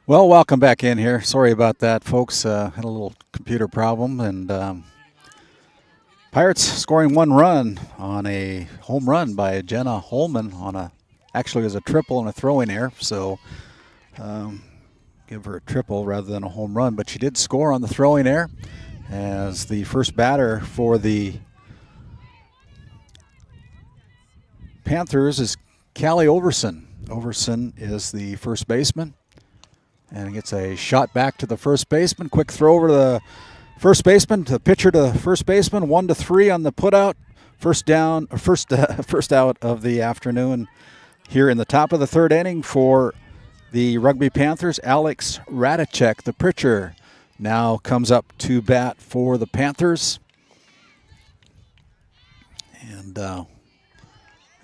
Well, welcome back in here. Sorry about that, folks. Had a little computer problem, and Pirates scoring one run on a home run by Jenna Holman on actually it was a triple and a throwing error. So give her a triple rather than a home run, but she did score on the throwing error as the first batter for the Panthers is Callie Overson. Overson is the first baseman. And gets a shot back to the first baseman. Quick throw over to the first baseman, to the pitcher to the first baseman. 1-3 on the putout. First out of the afternoon here in the top of the third inning for the Rugby Panthers. Alex Radicek, the pitcher, now comes up to bat for the Panthers. And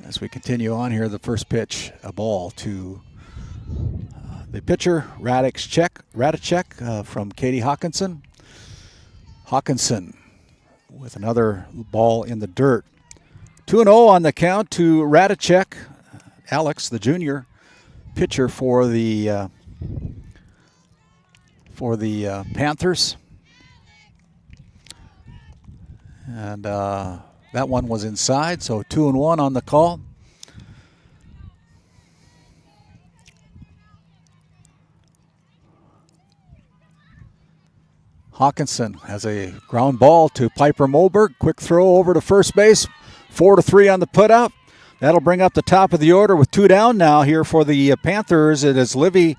as we continue on here, the first pitch, a ball to the pitcher, Radicek from Katie Hawkinson. Hawkinson with another ball in the dirt. 2-0 on the count to Radicek. Alex, the junior pitcher for the Panthers. And that one was inside, so 2-1 on the call. Hawkinson has a ground ball to Piper Moberg. Quick throw over to first base. 4-3 on the putout. That'll bring up the top of the order with two down now here for the Panthers. It is Livy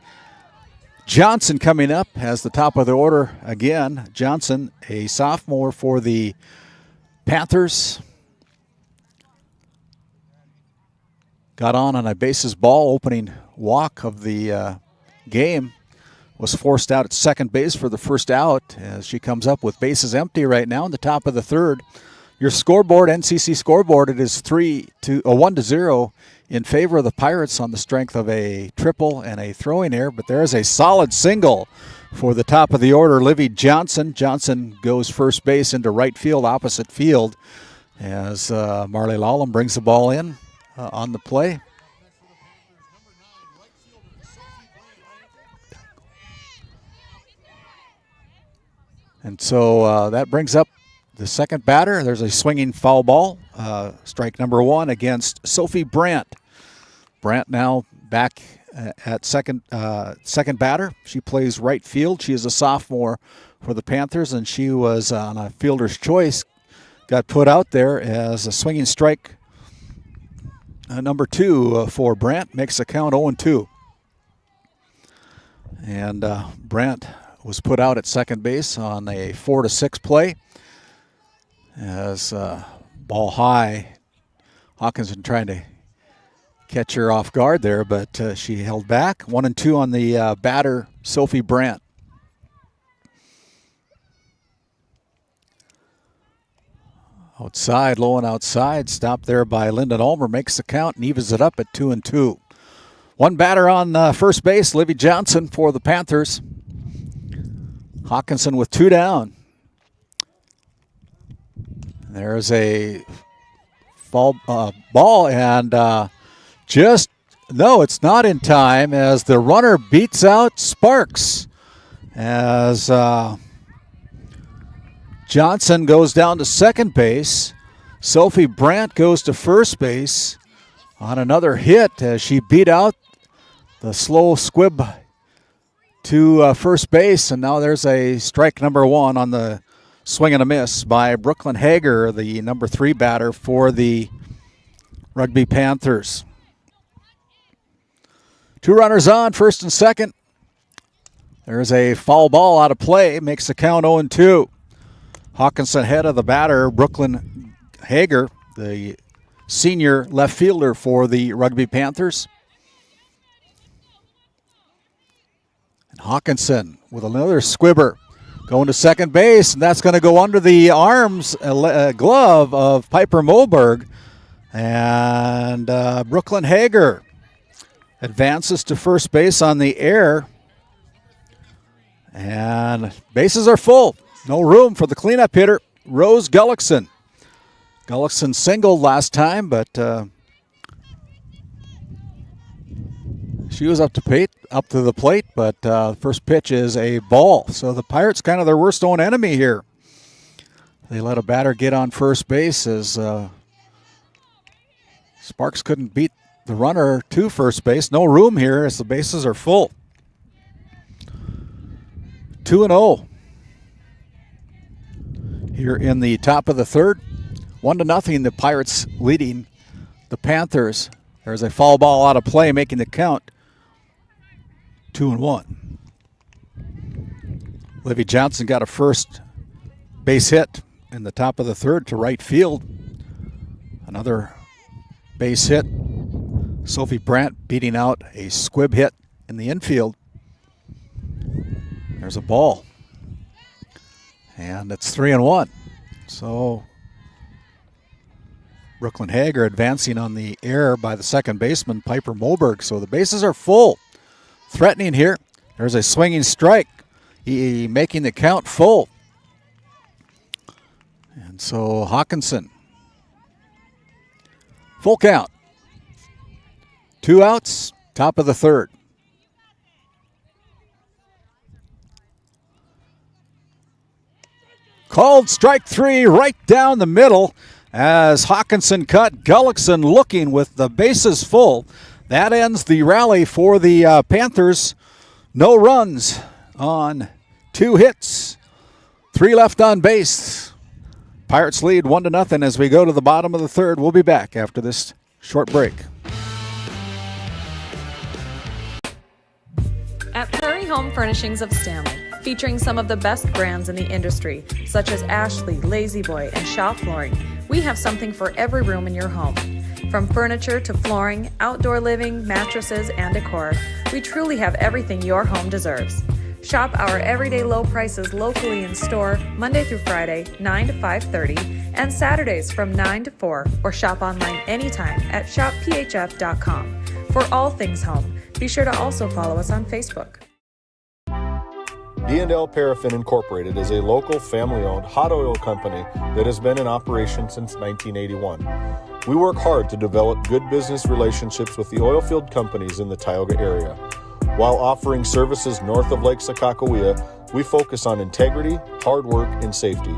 Johnson coming up as the top of the order again. Johnson, a sophomore for the Panthers. Got on a bases ball opening walk of the game. Was forced out at second base for the first out as she comes up with bases empty right now in the top of the third. Your scoreboard, NCC scoreboard, it is 1-0 in favor of the Pirates on the strength of a triple and a throwing error, but there is a solid single for the top of the order, Livy Johnson. Johnson goes first base into right field, opposite field, as Marley Lawlam brings the ball in on the play. And so that brings up the second batter. There's a swinging foul ball. Strike number one against Sophie Brandt. Brandt now back at second batter. She plays right field. She is a sophomore for the Panthers, and she was on a fielder's choice. Got put out there as a swinging strike number two for Brandt. Makes the count 0-2. And Brandt was put out at second base on a 4-6 play as ball high. Hawkinson trying to catch her off guard there, but she held back. 1-2 on the batter, Sophie Brandt. Outside, low and outside, stopped there by Lyndon Ulmer, makes the count and evens it up at 2-2. One batter on first base, Livy Johnson for the Panthers. Hawkinson with two down. There's a foul ball, and no, it's not in time as the runner beats out Sparks as Johnson goes down to second base. Sophie Brandt goes to first base on another hit as she beat out the slow squib to first base, and now there's a strike number one on the swing and a miss by Brooklyn Hager, the number 3 batter for the Rugby Panthers. Two runners on, first and second. There's a foul ball out of play, makes the count 0-2. Hawkinson ahead of the batter, Brooklyn Hager, the senior left fielder for the Rugby Panthers. Hawkinson with another squibber going to second base, and that's going to go under the arms glove of Piper Moberg. And Brooklyn Hager advances to first base on the air. And bases are full. No room for the cleanup hitter, Rose Gullickson. Gullickson singled last time, but She was up to the plate, but first pitch is a ball. So the Pirates kind of their worst own enemy here. They let a batter get on first base as Sparks couldn't beat the runner to first base. No room here as the bases are full. 2-0 here in the top of the third. 1-0, the Pirates leading the Panthers. There's a foul ball out of play, making the count 2-1. Livy Johnson got a first base hit in the top of the third to right field. Another base hit. Sophie Brandt beating out a squib hit in the infield. There's a ball. And it's 3-1. So Brooklyn Hager advancing on the air by the second baseman, Piper Moberg. So the bases are full. Threatening here. There's a swinging strike. He making the count full. And so Hawkinson. Full count. 2 outs, top of the third. Called strike 3 right down the middle as Hawkinson cut. Gullickson looking with the bases full. That ends the rally for the Panthers. No runs on 2 hits. 3 left on base. Pirates lead 1-0 as we go to the bottom of the third. We'll be back after this short break. At Prairie Home Furnishings of Stanley, featuring some of the best brands in the industry, such as Ashley, Lazy Boy, and Shaw Flooring, we have something for every room in your home. From furniture to flooring, outdoor living, mattresses, and decor, we truly have everything your home deserves. Shop our everyday low prices locally in store Monday through Friday, 9 to 5:30, and Saturdays from 9 to 4, or shop online anytime at shopphf.com. For all things home, be sure to also follow us on Facebook. D&L Paraffin Incorporated is a local family-owned hot oil company that has been in operation since 1981. We work hard to develop good business relationships with the oilfield companies in the Tioga area. While offering services north of Lake Sakakawea, we focus on integrity, hard work, and safety.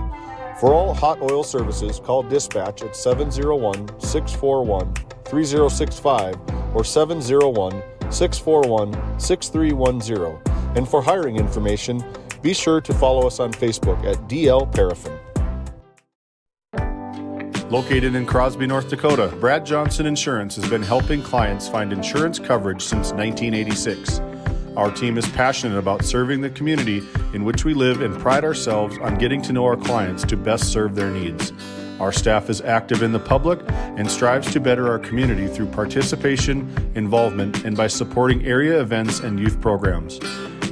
For all hot oil services, call dispatch at 701-641-3065 or 701-641-6310. And for hiring information, be sure to follow us on Facebook at DL Paraffin. Located in Crosby, North Dakota, Brad Johnson Insurance has been helping clients find insurance coverage since 1986. Our team is passionate about serving the community in which we live and pride ourselves on getting to know our clients to best serve their needs. Our staff is active in the public and strives to better our community through participation, involvement, and by supporting area events and youth programs.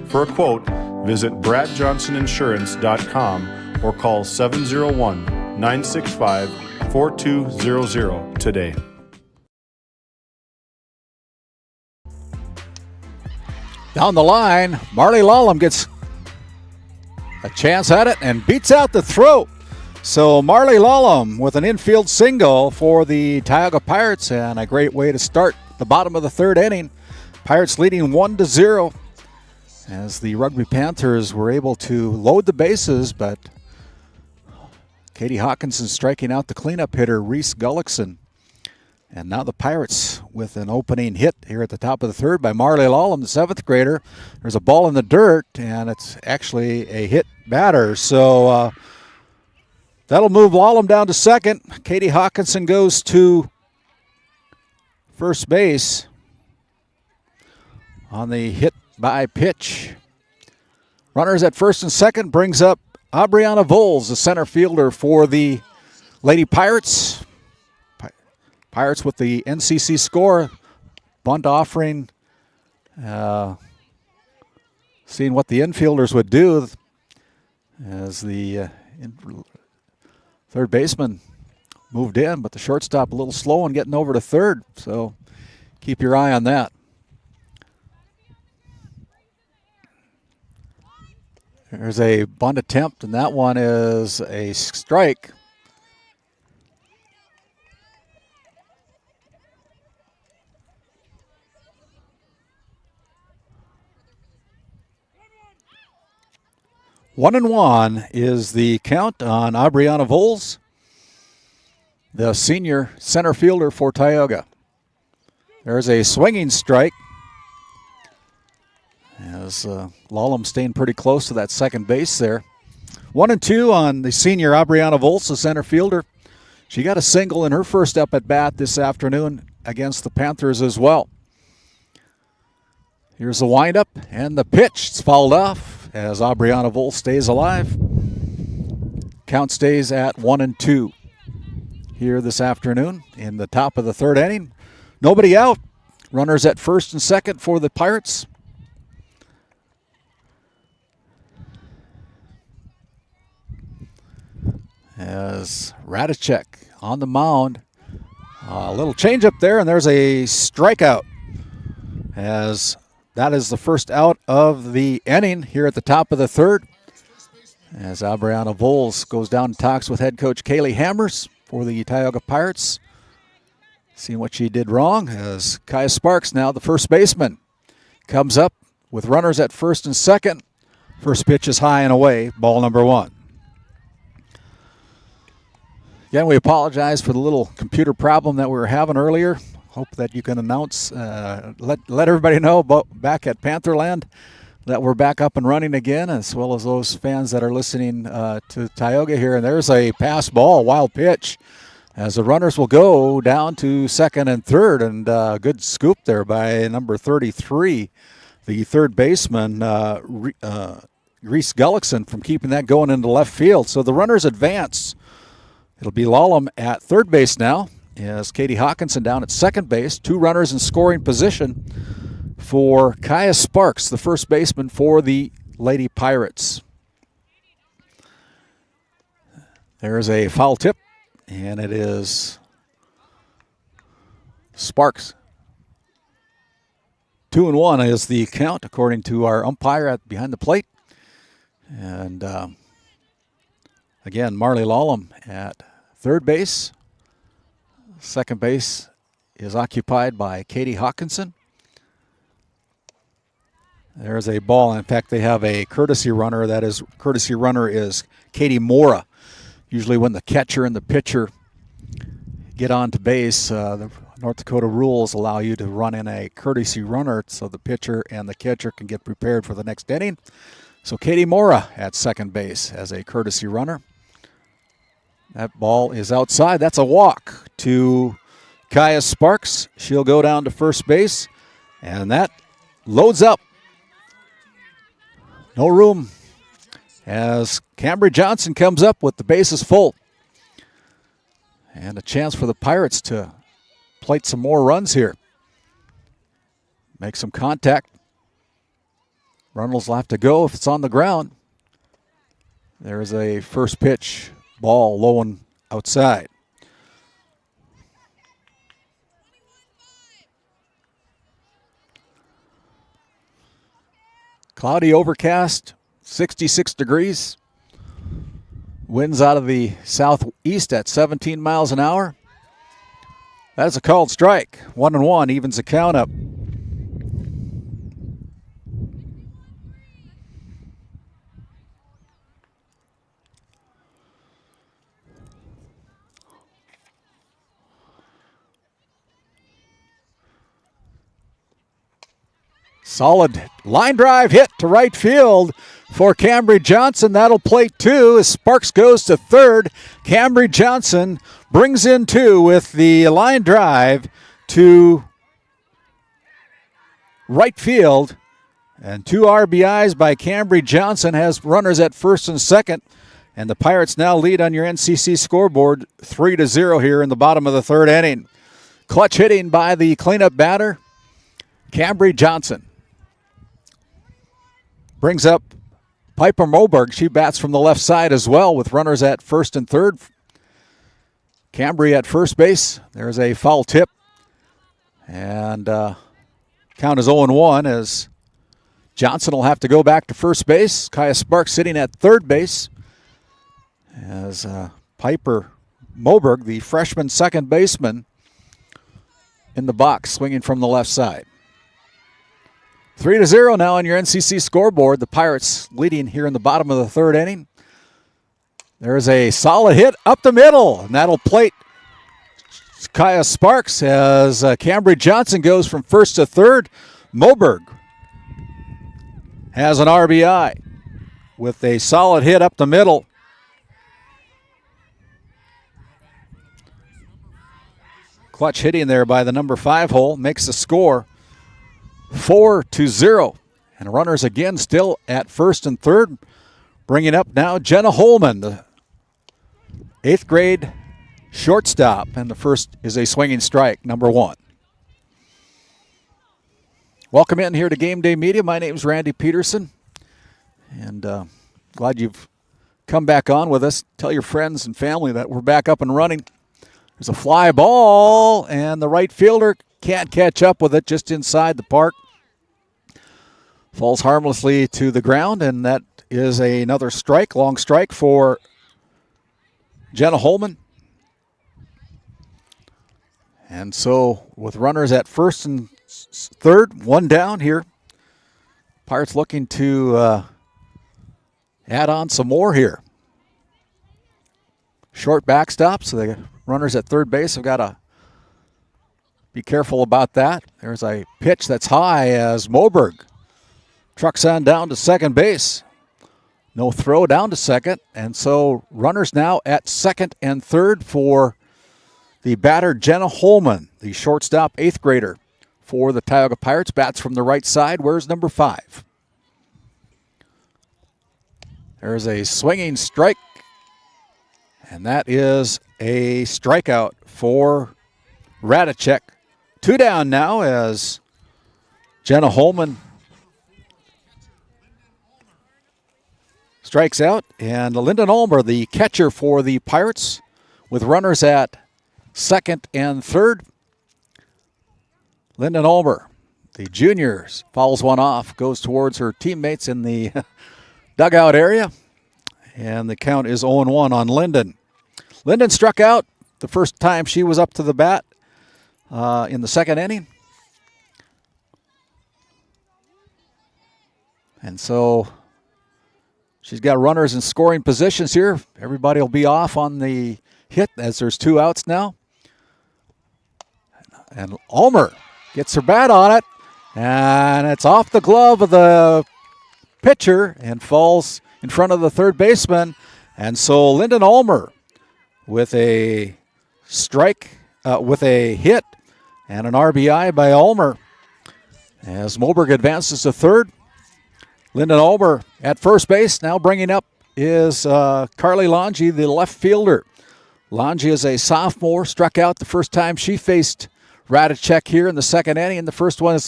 For a quote, visit bradjohnsoninsurance.com or call 701-965-4200 today. Down the line, Marley Lallam gets a chance at it and beats out the throw. So Marley Lallam with an infield single for the Tioga Pirates, and a great way to start the bottom of the third inning. Pirates leading 1-0 as the Rugby Panthers were able to load the bases, but Katie Hawkinson striking out the cleanup hitter, Reese Gullickson. And now the Pirates with an opening hit here at the top of the third by Marley Lallam, the 7th grader. There's a ball in the dirt, and it's actually a hit batter. So that'll move Lallam down to second. Katie Hawkinson goes to first base on the hit by pitch. Runners at first and second brings up Aubriana Voles, the center fielder for the Lady Pirates. Pirates with the NCC score. Bunt offering. Seeing what the infielders would do as the third baseman moved in, but the shortstop a little slow on getting over to third. So keep your eye on that. There's a bunt attempt, and that one is a strike. 1-1 is the count on Aubriana Voles, the senior center fielder for Tioga. There's a swinging strike as Lallam staying pretty close to that second base there. 1-2 on the senior Aubriana Voles, the center fielder. She got a single in her first up at bat this afternoon against the Panthers as well. Here's the windup and the pitch. It's fouled off as Aubriana Voles stays alive. Count stays at 1-2 here this afternoon in the top of the third inning. Nobody out. Runners at first and second for the Pirates. As Radicek on the mound. A little change up there, and there's a strikeout. As that is the first out of the inning here at the top of the third. As Aubriana Voles goes down and talks with head coach Kaylee Hammers for the Tioga Pirates. Seeing what she did wrong as Kaya Sparks, now the first baseman, comes up with runners at first and second. First pitch is high and away, ball number 1. Again, we apologize for the little computer problem that we were having earlier. Hope that you can announce, let everybody know about back at Pantherland that we're back up and running again, as well as those fans that are listening to Tioga here. And there's a pass ball, wild pitch, as the runners will go down to second and third. And good scoop there by number 33, the third baseman, Reese Gullickson, from keeping that going into left field. So the runners advance. It'll be Lallam at third base now, as Katie Hawkinson down at second base. 2 runners in scoring position for Kaya Sparks, the first baseman for the Lady Pirates. There's a foul tip, and it is Sparks. 2-1 is the count, according to our umpire behind the plate. And again, Marley Lallam at third base. Second base is occupied by Katie Hawkinson. There's a ball. In fact, they have a courtesy runner. That is, courtesy runner is Katie Mora. Usually when the catcher and the pitcher get onto base, the North Dakota rules allow you to run in a courtesy runner so the pitcher and the catcher can get prepared for the next inning. So Katie Mora at second base as a courtesy runner. That ball is outside. That's a walk to Kaya Sparks. She'll go down to first base, and that loads up. No room as Cambry Johnson comes up with the bases full. And a chance for the Pirates to plate some more runs here. Make some contact. Runnels will have to go if it's on the ground. There's a first pitch. Ball low and outside. Cloudy, overcast, 66 degrees. Winds out of the southeast at 17 miles an hour. That's a called strike. 1-1 evens the count up. Solid line drive hit to right field for Cambry Johnson. That'll plate 2 as Sparks goes to third. Cambry Johnson brings in 2 with the line drive to right field. And 2 RBIs by Cambry Johnson has runners at first and second. And the Pirates now lead on your NCC scoreboard 3-0 here in the bottom of the third inning. Clutch hitting by the cleanup batter, Cambry Johnson. Brings up Piper Moberg. She bats from the left side as well with runners at first and third. Cambry at first base. There's a foul tip. And count is 0-1 as Johnson will have to go back to first base. Kaya Sparks sitting at third base as Piper Moberg, the freshman second baseman, in the box swinging from the left side. 3-0 now on your NCC scoreboard. The Pirates leading here in the bottom of the third inning. There's a solid hit up the middle, and that'll plate Kaya Sparks as Cambry Johnson goes from first to third. Moberg has an RBI with a solid hit up the middle. Clutch hitting there by the number 5 hole makes the score 4-0. And runners again still at first and third. Bringing up now Jenna Holman, the 8th grade shortstop. And the first is a swinging strike, number 1. Welcome in here to Game Day Media. My name is Randy Peterson. And glad you've come back on with us. Tell your friends and family that we're back up and running. There's a fly ball, and the right fielder can't catch up with it just inside the park. Falls harmlessly to the ground, and that is another strike, long strike for Jenna Holman. And so with runners at first and third, 1 down here. Pirates looking to add on some more here. Short backstop, so the runners at third base have got to be careful about that. There's a pitch that's high as Moberg trucks on down to second base. No throw down to second, and so runners now at second and third for the batter Jenna Holman, the shortstop 8th grader for the Tioga Pirates. Bats from the right side. Where's number 5? There's a swinging strike, and that is a strikeout for Radicek. 2 down now as Jenna Holman strikes out. And Lyndon Ulmer, the catcher for the Pirates, with runners at second and third. Lyndon Ulmer, the junior, fouls one off, goes towards her teammates in the dugout area. And the count is 0-1 on Lyndon. Lyndon struck out the first time she was up to the bat in the second inning. And so she's got runners in scoring positions here. Everybody will be off on the hit as there's 2 outs now. And Ulmer gets her bat on it, and it's off the glove of the pitcher and falls in front of the third baseman. And so Lyndon Ulmer with a strike, with a hit and an RBI by Ulmer as Moberg advances to third. Lyndon Ulmer at first base. Now bringing up is Carly Longy, the left fielder. Longy is a sophomore, struck out the first time she faced Radicek here in the second inning. And the first one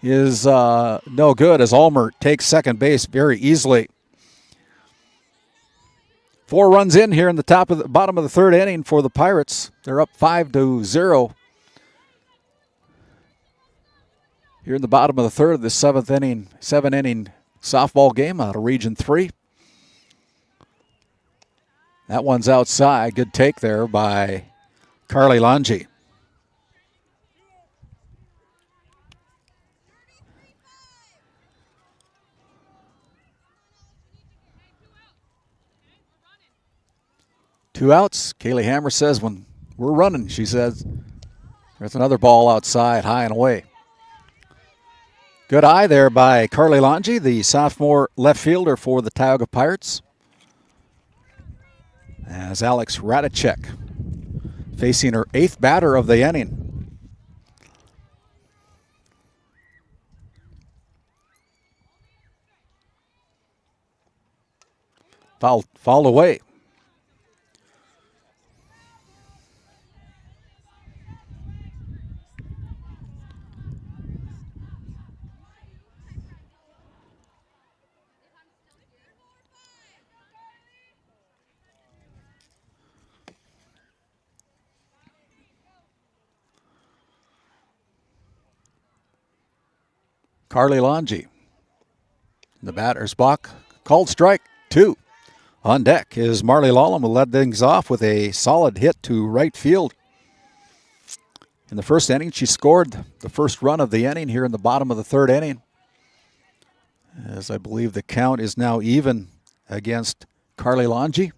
is no good as Ulmer takes second base very easily. 4 runs in here in the bottom of the third inning for the Pirates. They're up 5-0. Here in the bottom of the third of the 7-inning softball game out of Region 3. That one's outside. Good take there by Carly Longy. Two outs. Kaylee Hammer says, when we're running, she says, there's another ball outside, high and away. Good eye there by Carly Longy, the sophomore left fielder for the Tioga Pirates. As Alex Radicek facing her 8th batter of the inning. Fouled away. Carly Longy. The batter's box. Called strike 2. On deck is Marley Lawlam, who led things off with a solid hit to right field. In the first inning, she scored the first run of the inning here in the bottom of the third inning. as I believe the count is now even against Carly Longi.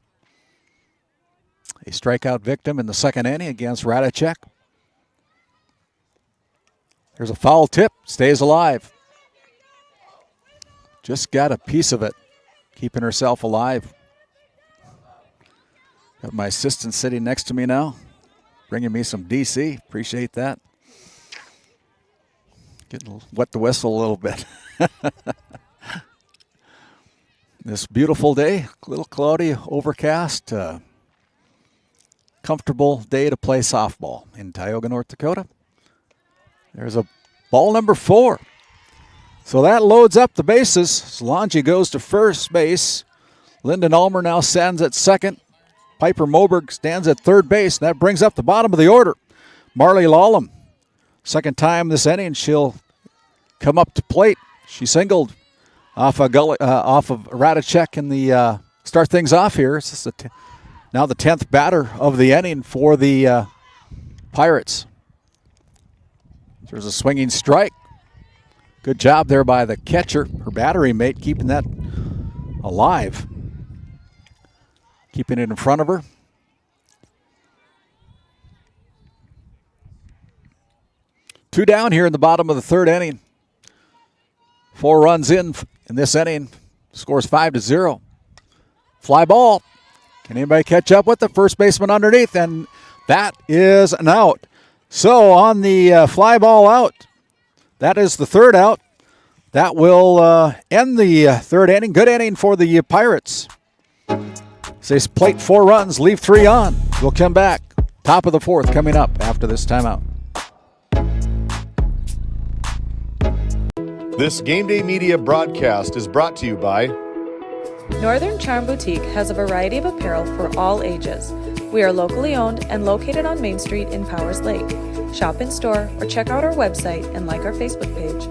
A strikeout victim in the second inning against Radicek. There's a foul tip, stays alive. Just got a piece of it, keeping herself alive. Got my assistant sitting next to me now, bringing me some DC. Appreciate that. Getting wet the whistle a little bit. This beautiful day, a little cloudy, overcast, comfortable day to play softball in Tioga, North Dakota. There's a ball number 4. So that loads up the bases. Solange goes to first base. Lyndon Ulmer now stands at second. Piper Moberg stands at third base. That brings up the bottom of the order. Marley Lallam. Second time this inning, she'll come up to plate. She singled off of Radicek in the start things off here. This is now the 10th batter of the inning for the Pirates. There's a swinging strike. Good job there by the catcher, her battery mate, keeping that alive. Keeping it in front of her. Two down here in the bottom of the third inning. 4 runs in this inning. Scores 5-0. Fly ball. Can anybody catch up with the first baseman underneath? And that is an out. So on the fly ball out, that is the third out. That will end the third inning. Good inning for the Pirates. They plate 4 runs, leave 3 on. We'll come back. Top of the fourth coming up after this timeout. This Game Day Media broadcast is brought to you by Northern Charm Boutique has a variety of apparel for all ages. We are locally owned and located on Main Street in Powers Lake. Shop in store or check out our website and like our Facebook page.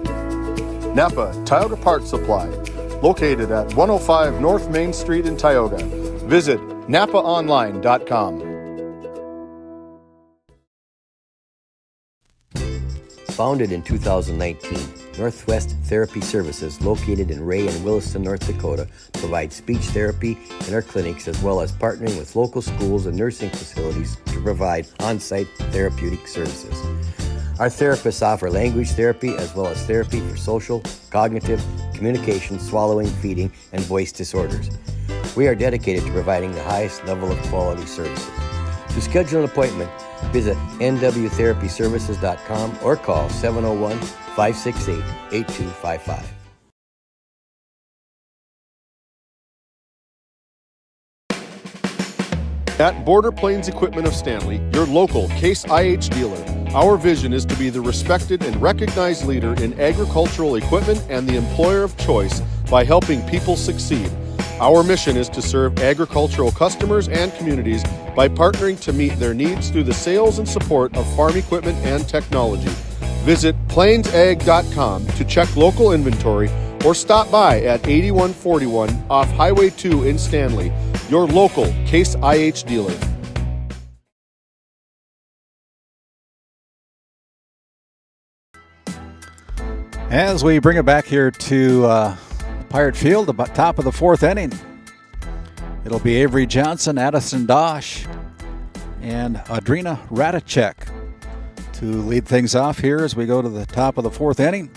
Napa Tioga Parts Supply, located at 105 North Main Street in Tioga. Visit napaonline.com. Founded in 2019, Northwest Therapy Services, located in Ray and Williston, North Dakota, provides speech therapy in our clinics as well as partnering with local schools and nursing facilities to provide on-site therapeutic services. Our therapists offer language therapy as well as therapy for social, cognitive, communication, swallowing, feeding, and voice disorders. We are dedicated to providing the highest level of quality services. To schedule an appointment, visit nwtherapyservices.com or call 701-568-8255. At Border Plains Equipment of Stanley, your local Case IH dealer, our vision is to be the respected and recognized leader in agricultural equipment and the employer of choice by helping people succeed. Our mission is to serve agricultural customers and communities by partnering to meet their needs through the sales and support of farm equipment and technology. Visit plainsag.com to check local inventory or stop by at 8141 off Highway 2 in Stanley, your local Case IH dealer. As we bring it back here to Pirate Field, the top of the fourth inning, it'll be Avery Johnson, Addison Dosh, and Adrina Radicek to lead things off here as we go to the top of the fourth inning.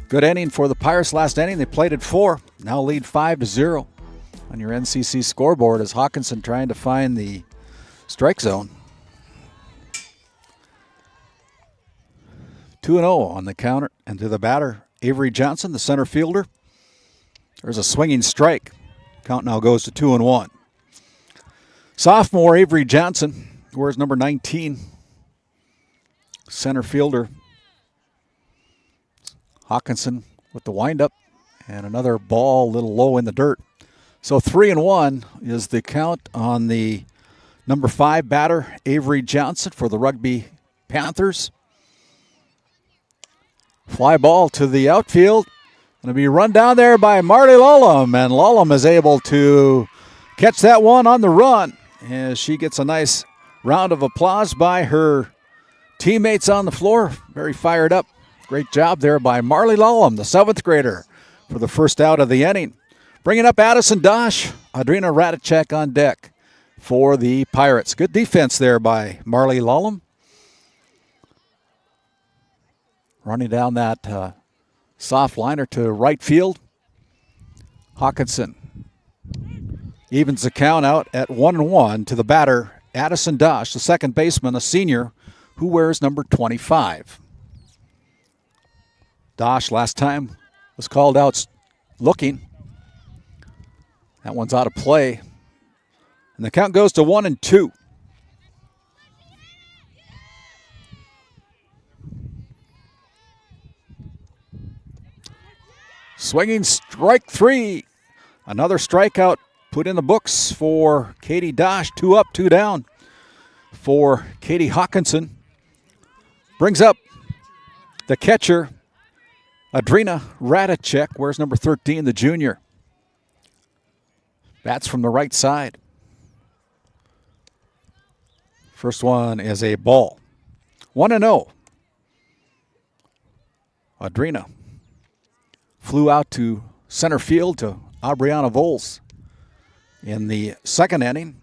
Good inning for the Pirates last inning. They played at 4, now lead 5-0 on your NCC scoreboard as Hawkinson trying to find the strike zone. 2-0 on the counter, and to the batter, Avery Johnson, the center fielder. There's a swinging strike. Count now goes to 2-1. Sophomore Avery Johnson wears number 19, center fielder. Hawkinson with the windup, and another ball a little low in the dirt. So 3-1 is the count on the number 5 batter, Avery Johnson, for the Rugby Panthers. Fly ball to the outfield. Going to be run down there by Marty Lallam, and Lallam is able to catch that one on the run as she gets a nice round of applause by her teammates on the floor. Very fired up. Great job there by Marley Lallam, the 7th grader for the first out of the inning. Bringing up Addison Dosh, Adrina Radicek on deck for the Pirates. Good defense there by Marley Lallum. Running down that soft liner to right field. Hawkinson evens the count out at 1-1 to the batter, Addison Dosh, the second baseman, a senior who wears number 25. Dosh last time was called out looking. That one's out of play. And the count goes to 1-2. Swinging strike three. Another strikeout put in the books for Katie Dosh. 2 up, 2 down for Katie Hawkinson. Brings up the catcher, Adrina Radicek. Wears number 13, the junior. Bats from the right side. First one is a ball. 1-0. Adrina flew out to center field to Aubriana Voles in the second inning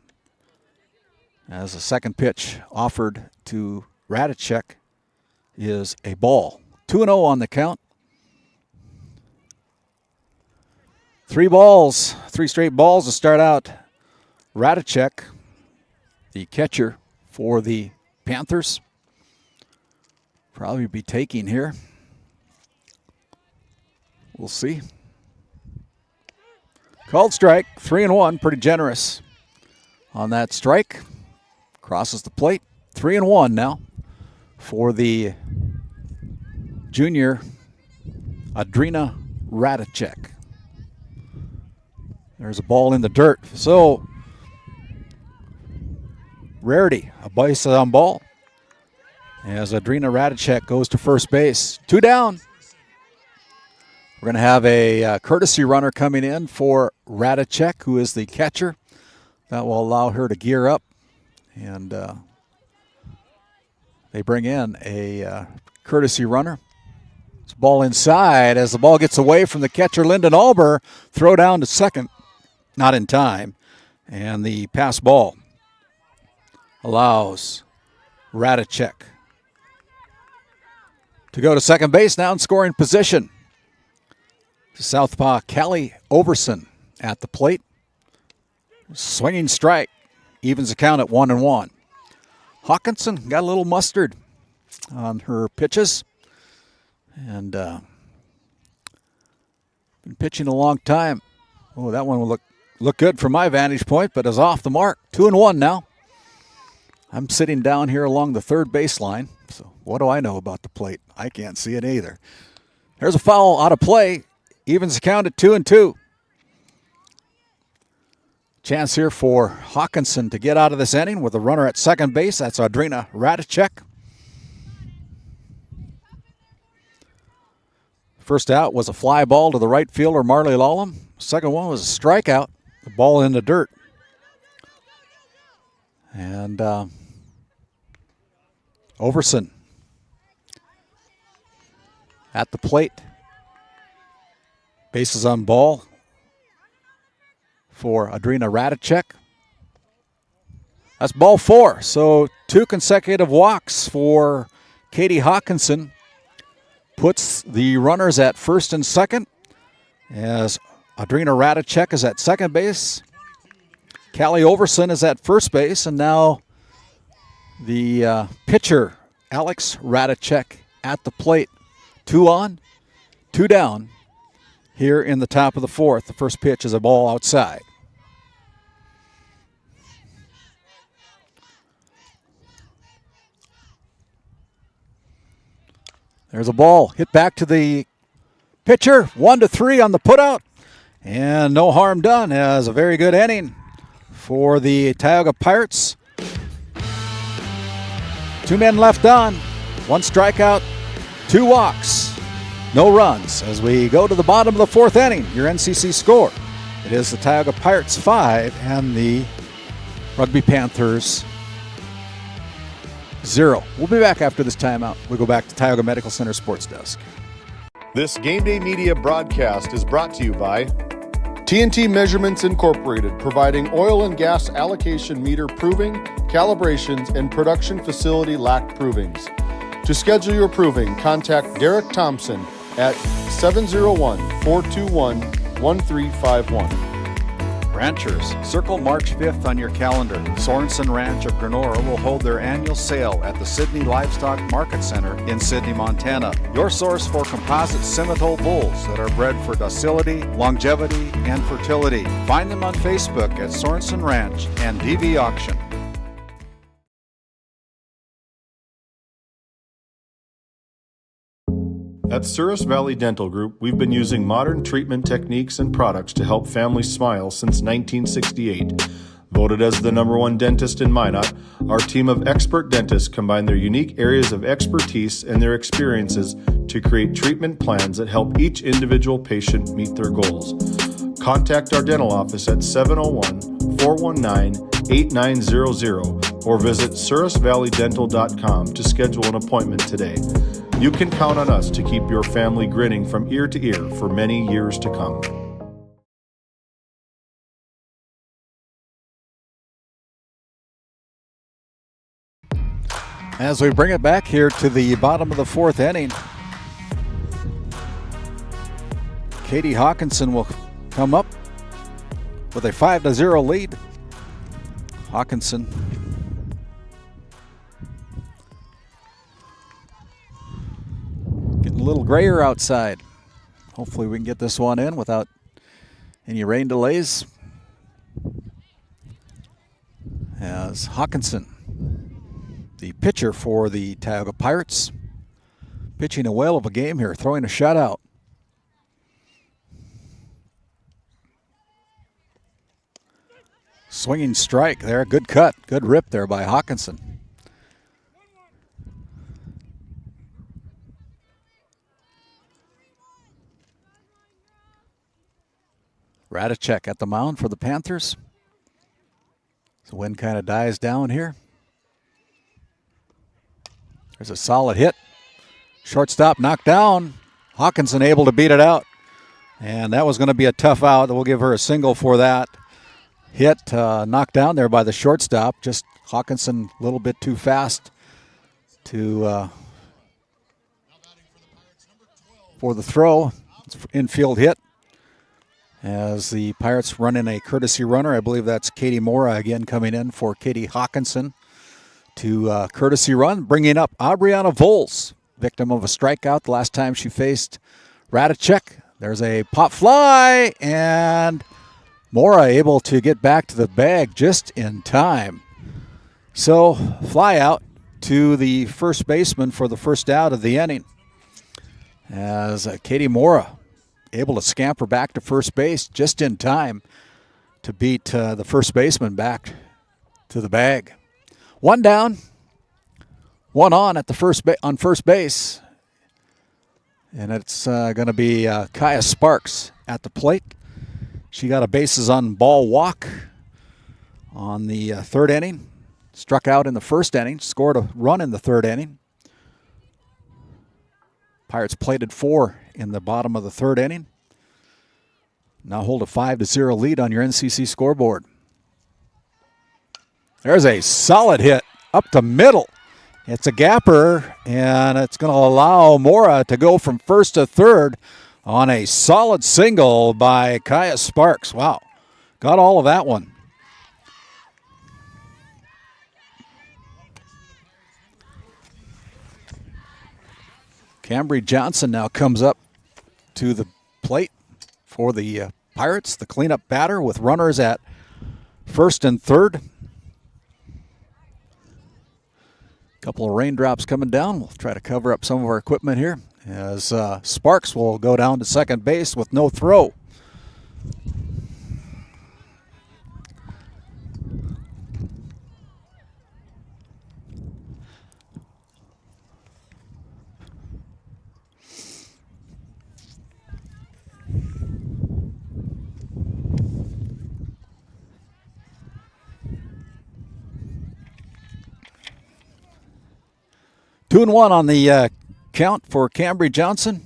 as the second pitch offered to Radicek is a ball. 2-0 on the count. 3 balls, 3 straight balls to start out. Radicek, the catcher for the Panthers, probably be taking here. We'll see. Called strike, 3-1, pretty generous on that strike. Crosses the plate, 3-1 now for the junior Adrina Radicek. There's a ball in the dirt. So, Rarity, a base on ball as Adrina Radicek goes to first base. 2 down. We're going to have a courtesy runner coming in for Radicek, who is the catcher. That will allow her to gear up. And they bring in a courtesy runner. It's ball inside as the ball gets away from the catcher, Lyndon Alber. Throw down to second. Not in time. And the pass ball allows Radicek to go to second base now in scoring position. Southpaw Callie Overson at the plate. Swinging strike. Evens the count at 1-1. Hawkinson got a little mustard on her pitches. And been pitching a long time. Oh, that one will look good from my vantage point, but is off the mark. 2-1 now. I'm sitting down here along the third baseline. So what do I know about the plate? I can't see it either. There's a foul out of play. Evens the count at 2-2. Chance here for Hawkinson to get out of this inning with a runner at second base. That's Adrina Radicek. First out was a fly ball to the right fielder, Marley Lallum. Second one was a strikeout, the ball in the dirt. And Overson at the plate. Bases on ball for Adrina Radicek. That's ball 4. So 2 consecutive walks for Katie Hawkinson. Puts the runners at first and second as Adrina Radicek is at second base. Callie Overson is at first base. And now the pitcher, Alex Radicek, at the plate. 2 on, 2 down. Here in the top of the 4th, the first pitch is a ball outside. There's a ball hit back to the pitcher. 1-3 on the putout. And no harm done as a very good inning for the Tioga Pirates. 2 men left on. 1 strikeout, 2 walks. No runs as we go to the bottom of the 4th inning. Your NCC score. It is the Tioga Pirates 5 and the Rugby Panthers 0. We'll be back after this timeout. We'll go back to Tioga Medical Center Sports Desk. This Game Day Media broadcast is brought to you by TNT Measurements Incorporated, providing oil and gas allocation meter proving, calibrations, and production facility lack provings. To schedule your proving, contact Derek Thompson at 701-421-1351. Ranchers, circle March 5th on your calendar. Sorensen Ranch of Grenora will hold their annual sale at the Sydney Livestock Market Center in Sydney, Montana. Your source for composite Simmental bulls that are bred for docility, longevity, and fertility. Find them on Facebook at Sorensen Ranch and DV Auction. At Souris Valley Dental Group, we've been using modern treatment techniques and products to help families smile since 1968. Voted as the #1 dentist in Minot, our team of expert dentists combine their unique areas of expertise and their experiences to create treatment plans that help each individual patient meet their goals. Contact our dental office at 701-419-8900 or visit sourisvalleydental.com to schedule an appointment today. You can count on us to keep your family grinning from ear to ear for many years to come. As we bring it back here to the bottom of the fourth inning, Katie Hawkinson will come up with a 5-0 lead. Hawkinson getting a little grayer outside. Hopefully we can get this one in without any rain delays. As Hawkinson, the pitcher for the Tioga Pirates, pitching a whale of a game here, throwing a shutout. Swinging strike there, good cut, good rip there by Hawkinson. Radicek at the mound for the Panthers. The wind kind of dies down here. There's a solid hit. Shortstop knocked down. Hawkinson able to beat it out. And that was going to be a tough out. We'll give her a single for that. Hit knocked down there by the shortstop. Just Hawkinson a little bit too fast to for the throw. It's an infield hit. As the Pirates run in a courtesy runner. I believe that's Katie Mora again coming in for Katie Hawkinson to courtesy run, bringing up Aubriana Voles, victim of a strikeout the last time she faced Radicek. There's a pop fly, and Mora able to get back to the bag just in time. So, fly out to the first baseman for the first out of the inning. As Katie Mora able to scamper back to first base just in time to beat the first baseman back to the bag. One down, one on at the first base, and it's going to be Kaya Sparks at the plate. She got a bases on ball walk on the third inning, struck out in the first inning, scored a run in the third inning. Pirates plated 4 in the bottom of the third inning. Now hold a 5-0 lead on your NCC scoreboard. There's a solid hit up the middle. It's a gapper, and it's going to allow Mora to go from first to third on a solid single by Kaya Sparks. Wow, got all of that one. Cambry Johnson now comes up to the plate for the Pirates, the cleanup batter with runners at first and third. Couple of raindrops coming down. We'll try to cover up some of our equipment here as Sparks will go down to second base with no throw. 2-1 on the count for Cambry Johnson.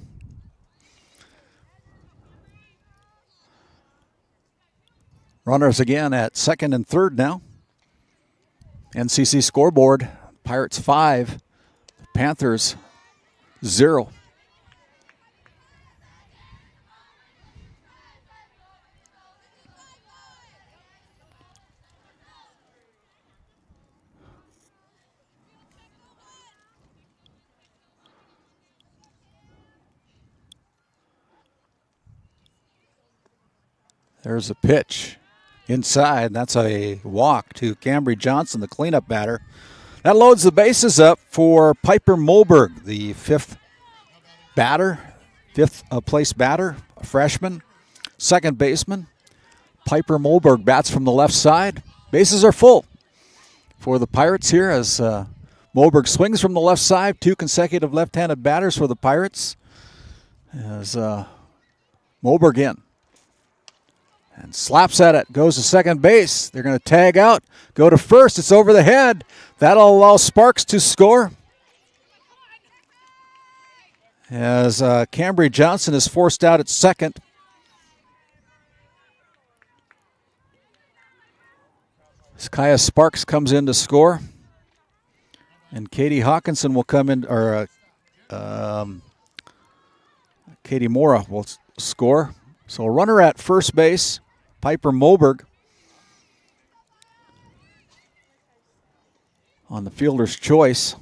Runners again at second and third now. NCC scoreboard, Pirates 5, Panthers 0. There's a pitch inside. That's a walk to Cambry Johnson, the cleanup batter. That loads the bases up for Piper Moberg, the fifth place batter, a freshman, second baseman. Piper Moberg bats from the left side. Bases are full for the Pirates here as Moberg swings from the left side. 2 consecutive left-handed batters for the Pirates as Moberg in. And slaps at it, goes to second base. They're going to tag out, go to first. It's over the head. That'll allow Sparks to score. As Cambry Johnson is forced out at second. Kaya Sparks comes in to score. And Katie Hawkinson will come in, or Katie Mora will score. So a runner at first base, Piper Moberg. On the fielder's choice.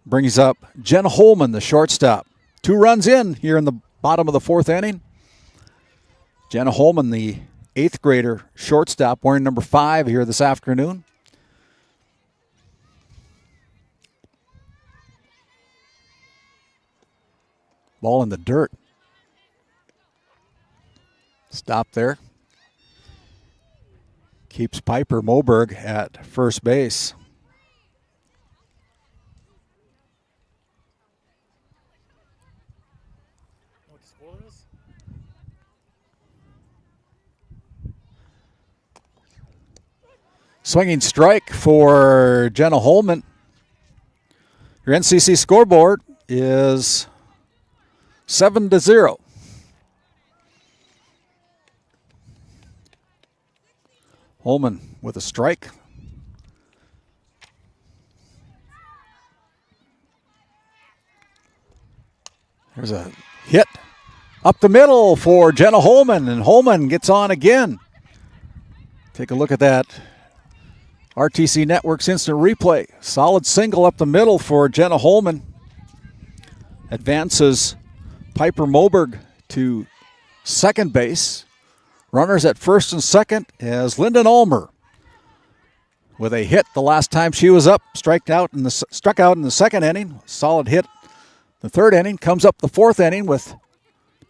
Brings up Jen Holman, the shortstop. 2 runs in here in the bottom of the 4th inning. Jenna Holman, the 8th grader shortstop, wearing number 5 here this afternoon. Ball in the dirt. Stop there. Keeps Piper Moberg at first base. Swinging strike for Jenna Holman. Your NCC scoreboard is 7-0. Holman with a strike. There's a hit up the middle for Jenna Holman, and Holman gets on again. Take a look at that RTC Network's instant replay. Solid single up the middle for Jenna Holman. Advances Piper Moberg to second base. Runners at first and second as Lyndon Ulmer with a hit the last time she was up. Struck out in the second inning. Solid hit. The third inning comes up the 4th inning with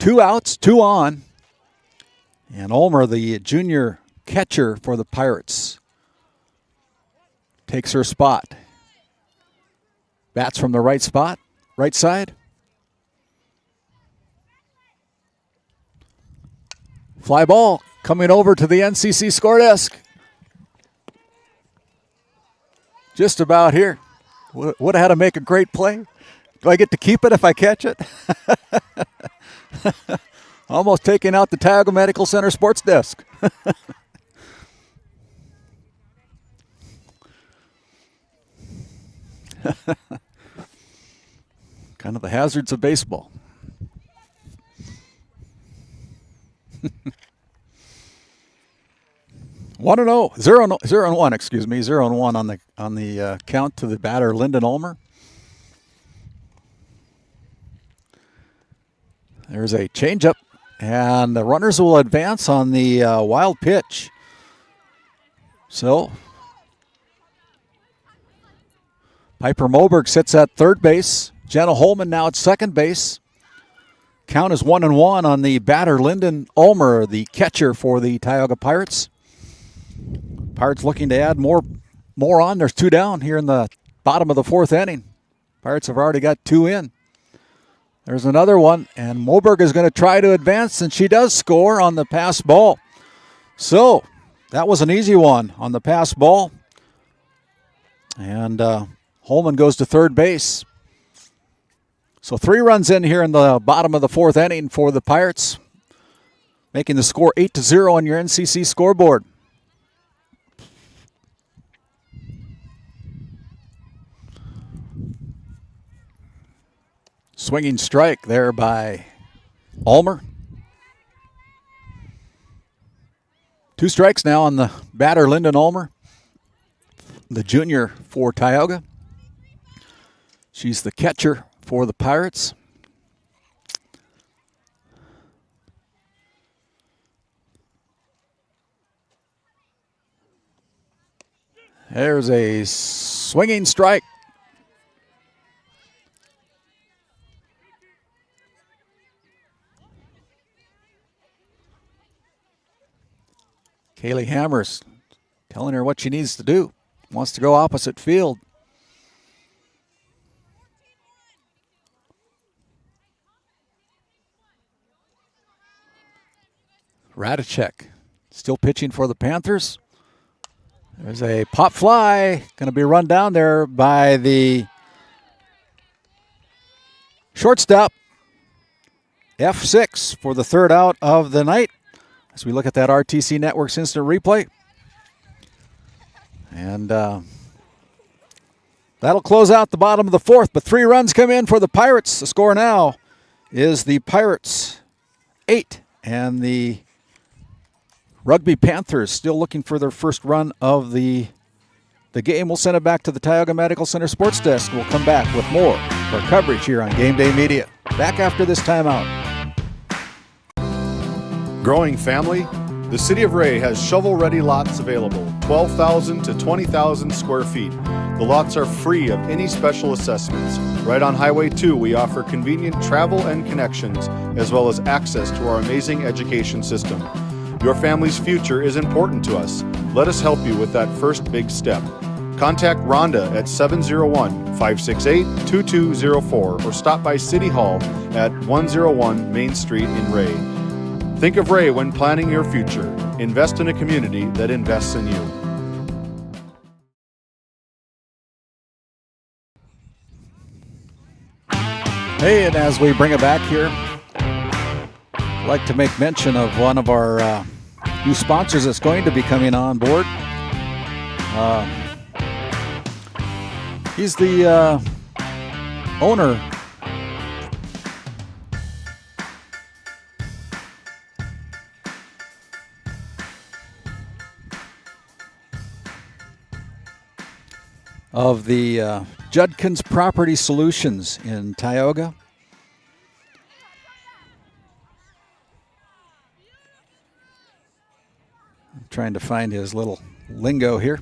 2 outs, 2 on. And Ulmer, the junior catcher for the Pirates, takes her spot. Bats from the right spot, right side. Fly ball coming over to the NCC score desk. Just about here. Would have had to make a great play. Do I get to keep it if I catch it? Almost taking out the Tioga Medical Center sports desk. Kind of the hazards of baseball. 1-0, 0-1, excuse me, 0-1 on the count to the batter Lyndon Ulmer. There's a changeup, and the runners will advance on the wild pitch. So Piper Moberg sits at third base. Jenna Holman now at second base. Count is 1-1 on the batter Lyndon Ulmer, the catcher for the Tioga Pirates. Pirates looking to add more on. There's 2 down here in the bottom of the 4th inning. Pirates have already got 2 in. There's another one, and Moberg is going to try to advance, and she does score on the pass ball. So that was an easy one on the pass ball. And Holman goes to third base. So 3 runs in here in the bottom of the 4th inning for the Pirates. making the score 8-0 on your NCC scoreboard. Swinging strike there by Ulmer. 2 strikes now on the batter, Lyndon Ulmer, the junior for Tioga. She's the catcher for the Pirates. There's a swinging strike. Kaylee Hammers telling her what she needs to do. Wants to go opposite field. Radicek still pitching for the Panthers. There's a pop fly. Going to be run down there by the shortstop. F6 for the 3rd out of the night. As we look at that RTC Network's instant replay. And that'll close out the bottom of the 4th. But 3 runs come in for the Pirates. The score now is the Pirates 8 and the Rugby Panthers still looking for their first run of the game. We'll send it back to the Tioga Medical Center Sports Desk. We'll come back with more for coverage here on Game Day Media. Back after this timeout. Growing family? The City of Ray has shovel-ready lots available, 12,000 to 20,000 square feet. The lots are free of any special assessments. Right on Highway 2, we offer convenient travel and connections, as well as access to our amazing education system. Your family's future is important to us. Let us help you with that first big step. Contact Rhonda at 701-568-2204 or stop by City Hall at 101 Main Street in Ray. Think of Ray when planning your future. Invest in a community that invests in you. Hey, and as we bring it back here, I'd like to make mention of one of our new sponsors that's going to be coming on board. He's the owner of the Judkins Property Solutions in Tioga. I'm trying to find his little lingo here.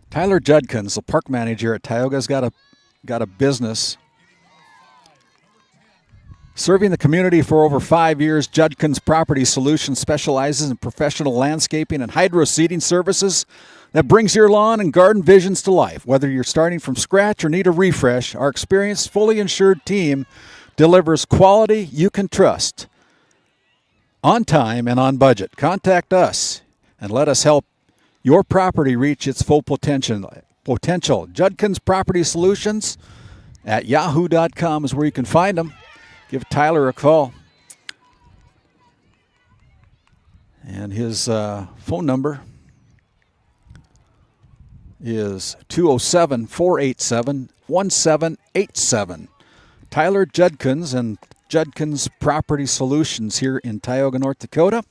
Tyler Judkins, the park manager at Tioga, has got a business serving the community for over 5 years. Judkins Property Solutions specializes in professional landscaping and hydro seeding services that brings your lawn and garden visions to life. Whether you're starting from scratch or need a refresh, our experienced, fully insured team delivers quality you can trust, on time and on budget. Contact us and let us help your property reach its full potential. Judkins Property Solutions at yahoo.com is where you can find them. Give Tyler a call. And his phone number is 207-487-1787. Tyler Judkins and Judkins Property Solutions here in Tioga, North Dakota.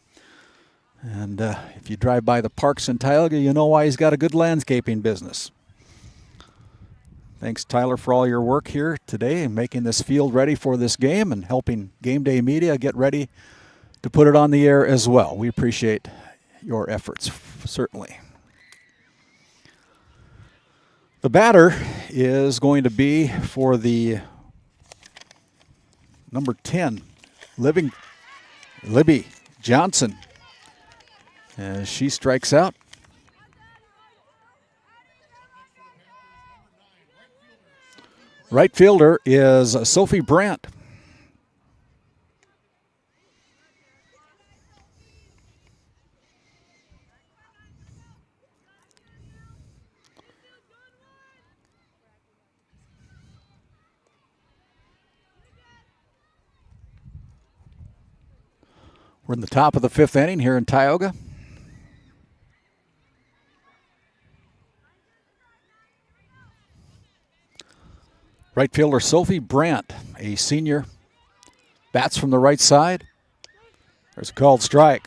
And if you drive by the parks in Tioga, you know why he's got a good landscaping business. Thanks, Tyler, for all your work here today and making this field ready for this game and helping Game Day Media get ready to put it on the air as well. We appreciate your efforts, certainly. The batter is going to be for the number 10, Libby Johnson. As she strikes out. Right fielder is Sophie Brandt. We're in the top of the 5th inning here in Tioga. Right fielder Sophie Brandt, a senior, bats from the right side. There's a called strike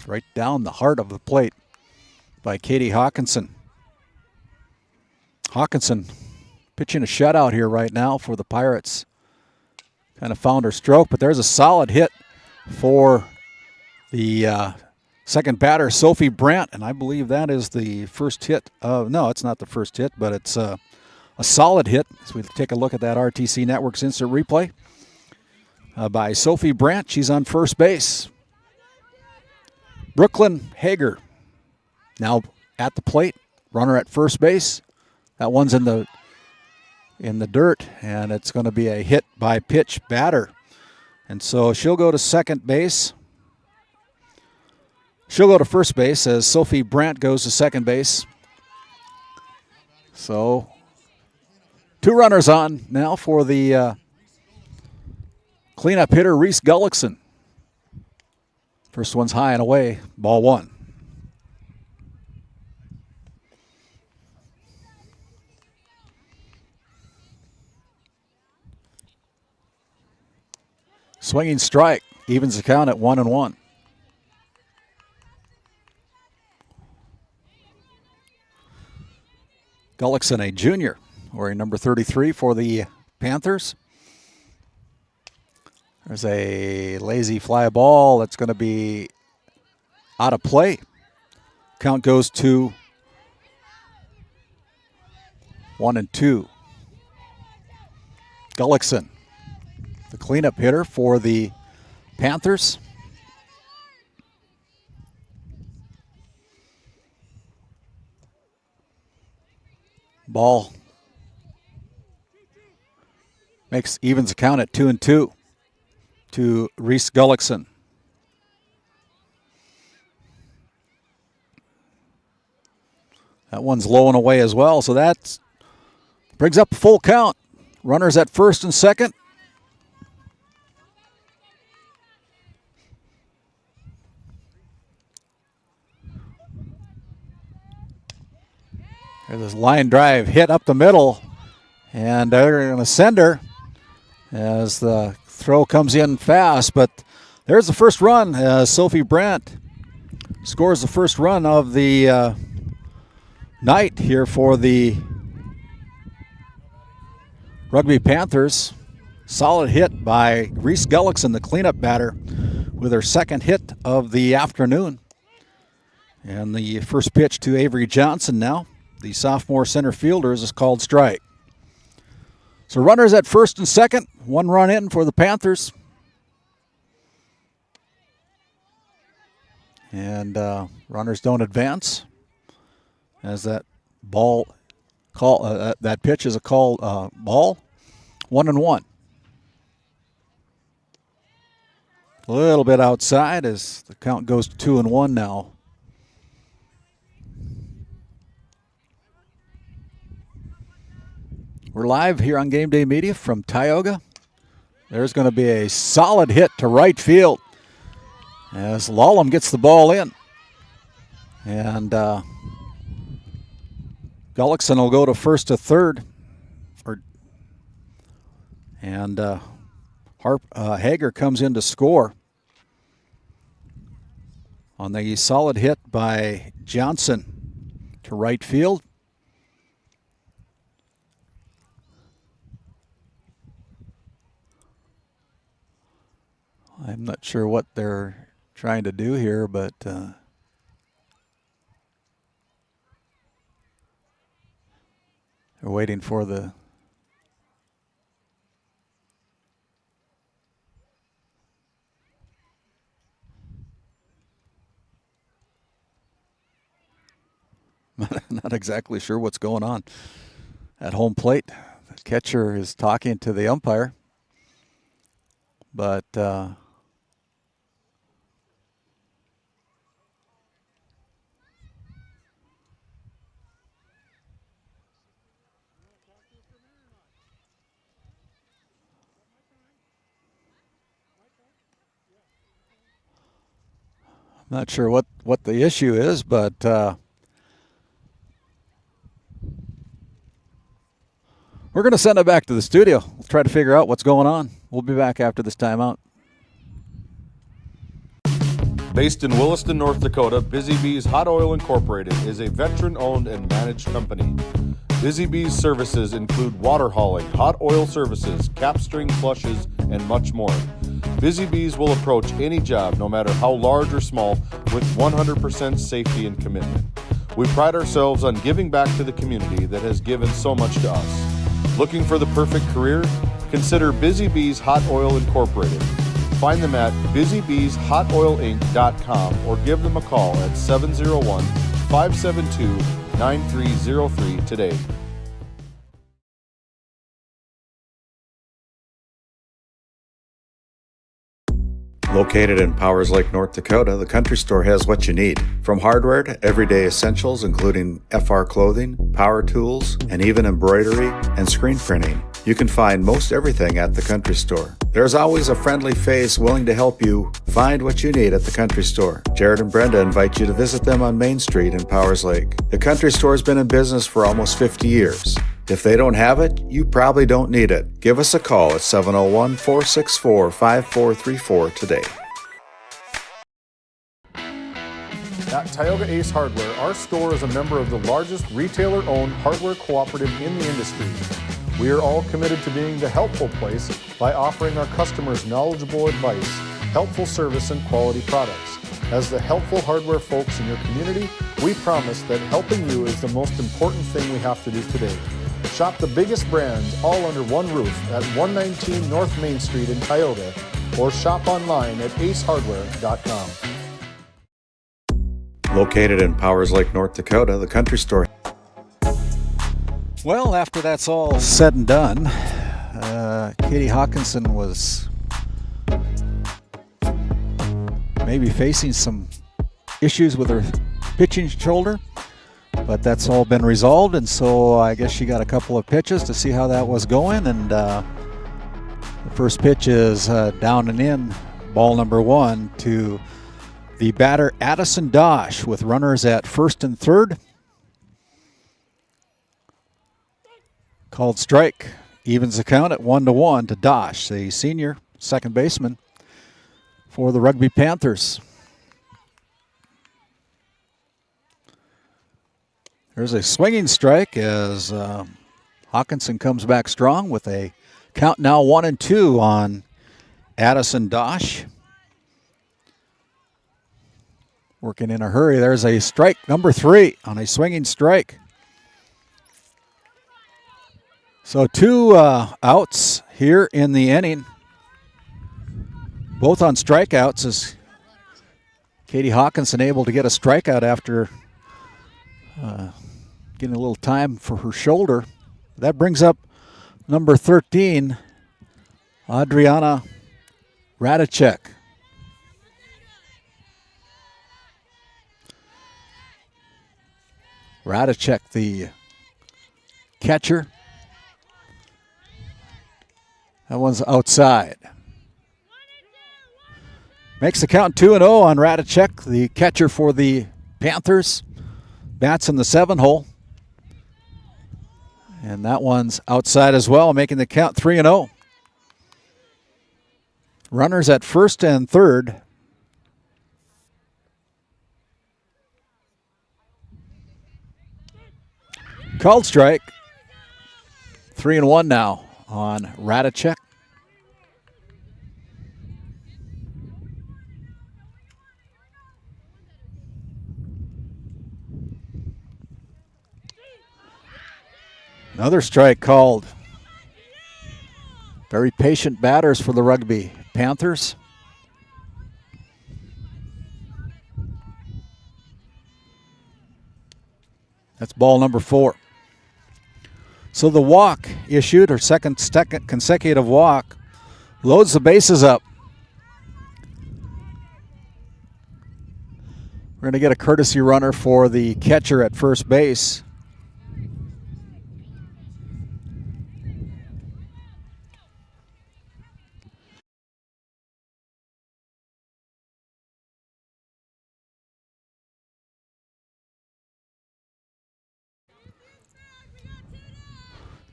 right down the heart of the plate by Katie Hawkinson. Hawkinson pitching a shutout here right now for the Pirates. Kind of found her stroke, but there's a solid hit for the second batter, Sophie Brandt, and I believe that is the first hit of, no, it's not the first hit, but it's a solid hit as we take a look at that RTC Network's instant replay by Sophie Brandt. She's on first base. Brooklyn Hager now at the plate, runner at first base. That one's in the dirt, and it's going to be a hit by pitch batter. And so she'll go to second base. She'll go to first base as Sophie Brandt goes to second base. So 2 runners on now for the cleanup hitter, Reese Gullickson. First one's high and away, ball 1. Swinging strike, evens the count at 1-1. Gullickson, a junior, wearing number 33 for the Panthers. There's a lazy fly ball that's going to be out of play. Count goes to 1-2. Gullickson, the cleanup hitter for the Panthers. Ball evens the count at 2-2 to Reese Gullickson. That one's low and away as well, so that brings up a full count. Runners at first and second. There's this line drive hit up the middle, and they're going to send her as the throw comes in fast. But there's the first run as Sophie Brandt scores the first run of the night here for the Rugby Panthers. Solid hit by Reese Gullickson, the cleanup batter, with her second hit of the afternoon. And the first pitch to Avery Johnson now. The sophomore center fielder is called strike. So runners at first and second. 1 run in for the Panthers. And runners don't advance as that ball that pitch is a called ball. 1-1. A little bit outside as the count goes to 2-1 now. We're live here on Game Day Media from Tioga. There's going to be a solid hit to right field as Lawlem gets the ball in. And Gullickson will go to first to third. And Hager comes in to score on the solid hit by Johnson to right field. I'm not sure what they're trying to do here, but they're waiting for the not exactly sure what's going on at home plate. The catcher is talking to the umpire, but Not sure what the issue is, but we're going to send it back to the studio. We'll try to figure out what's going on. We'll be back after this timeout. Based in Williston, North Dakota, Busy Bees Hot Oil Incorporated is a veteran-owned and managed company. Busy Bees services include water hauling, hot oil services, cap string flushes, and much more. Busy Bees will approach any job, no matter how large or small, with 100% safety and commitment. We pride ourselves on giving back to the community that has given so much to us. Looking for the perfect career? Consider Busy Bees Hot Oil Incorporated. Find them at busybeeshotoilinc.com or give them a call at 701-572-9303 today. Located in Powers Lake, North Dakota, the Country Store has what you need. From hardware to everyday essentials, including FR clothing, power tools, and even embroidery and screen printing. You can find most everything at the Country Store. There's always a friendly face willing to help you find what you need at the Country Store. Jared and Brenda invite you to visit them on Main Street in Powers Lake. The Country Store has been in business for almost 50 years. If they don't have it, you probably don't need it. Give us a call at 701-464-5434 today. At Tioga Ace Hardware, our store is a member of the largest retailer-owned hardware cooperative in the industry. We are all committed to being the helpful place by offering our customers knowledgeable advice, helpful service, and quality products. As the helpful hardware folks in your community, we promise that helping you is the most important thing we have to do today. Shop the biggest brands all under one roof at 119 North Main Street in Tioga, or shop online at acehardware.com. Located in Powers Lake, North Dakota, the Country Store. Well, after that's all said and done, Katie Hawkinson was maybe facing some issues with her pitching shoulder, but that's all been resolved, and so I guess she got a couple of pitches to see how that was going, and the first pitch is down and in, ball number 1 to the batter Addison Dosh with runners at first and third. Called strike, evens the count at 1-1 to Dosh, the senior second baseman for the Rugby Panthers. There's a swinging strike as Hawkinson comes back strong with a count now 1-2 on Addison Dosh. Working in a hurry. There's a strike number 3 on a swinging strike. So 2 outs here in the inning. Both on strikeouts as Katie Hawkinson able to get a strikeout after getting a little time for her shoulder. That brings up number 13, Adriana Radicek. Radicek, the catcher. That one's outside. Makes the count 2-0 on Radicek, the catcher for the Panthers. Bats in the 7-hole. And that one's outside as well, making the count 3-0. Runners at first and third. Called strike. 3-1 now on Radicek. Another strike called. Very patient batters for the Rugby Panthers. That's ball number 4. So the walk issued, her second consecutive walk, loads the bases up. We're going to get a courtesy runner for the catcher at first base.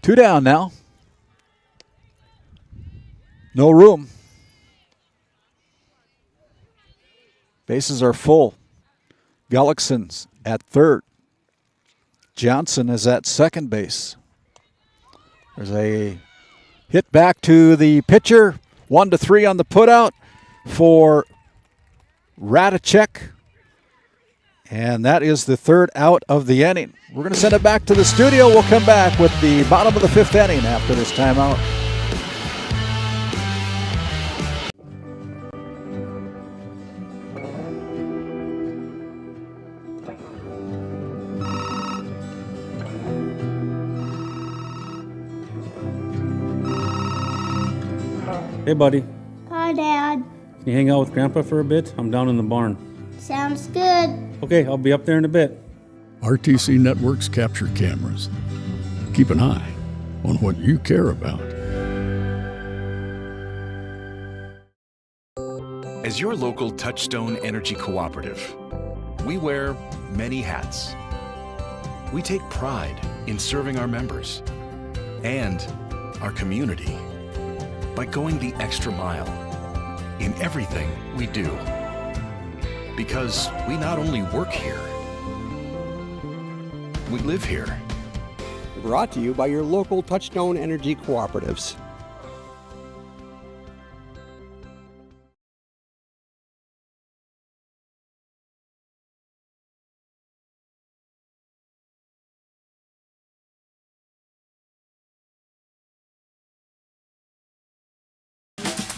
Two down now. No room. Bases are full. Gullickson's at third. Johnson is at second base. There's a hit back to the pitcher. 1-3 on the putout for Radicek. And that is the third out of the inning. We're going to send it back to the studio. We'll come back with the bottom of the fifth inning after this timeout. Hey, buddy. Hi, Dad. Can you hang out with Grandpa for a bit? I'm down in the barn. Sounds good. Okay, I'll be up there in a bit. RTC Networks capture cameras. Keep an eye on what you care about. As your local Touchstone Energy Cooperative, we wear many hats. We take pride in serving our members and our community by going the extra mile in everything we do. Because we not only work here, we live here. Brought to you by your local Touchstone Energy Cooperatives.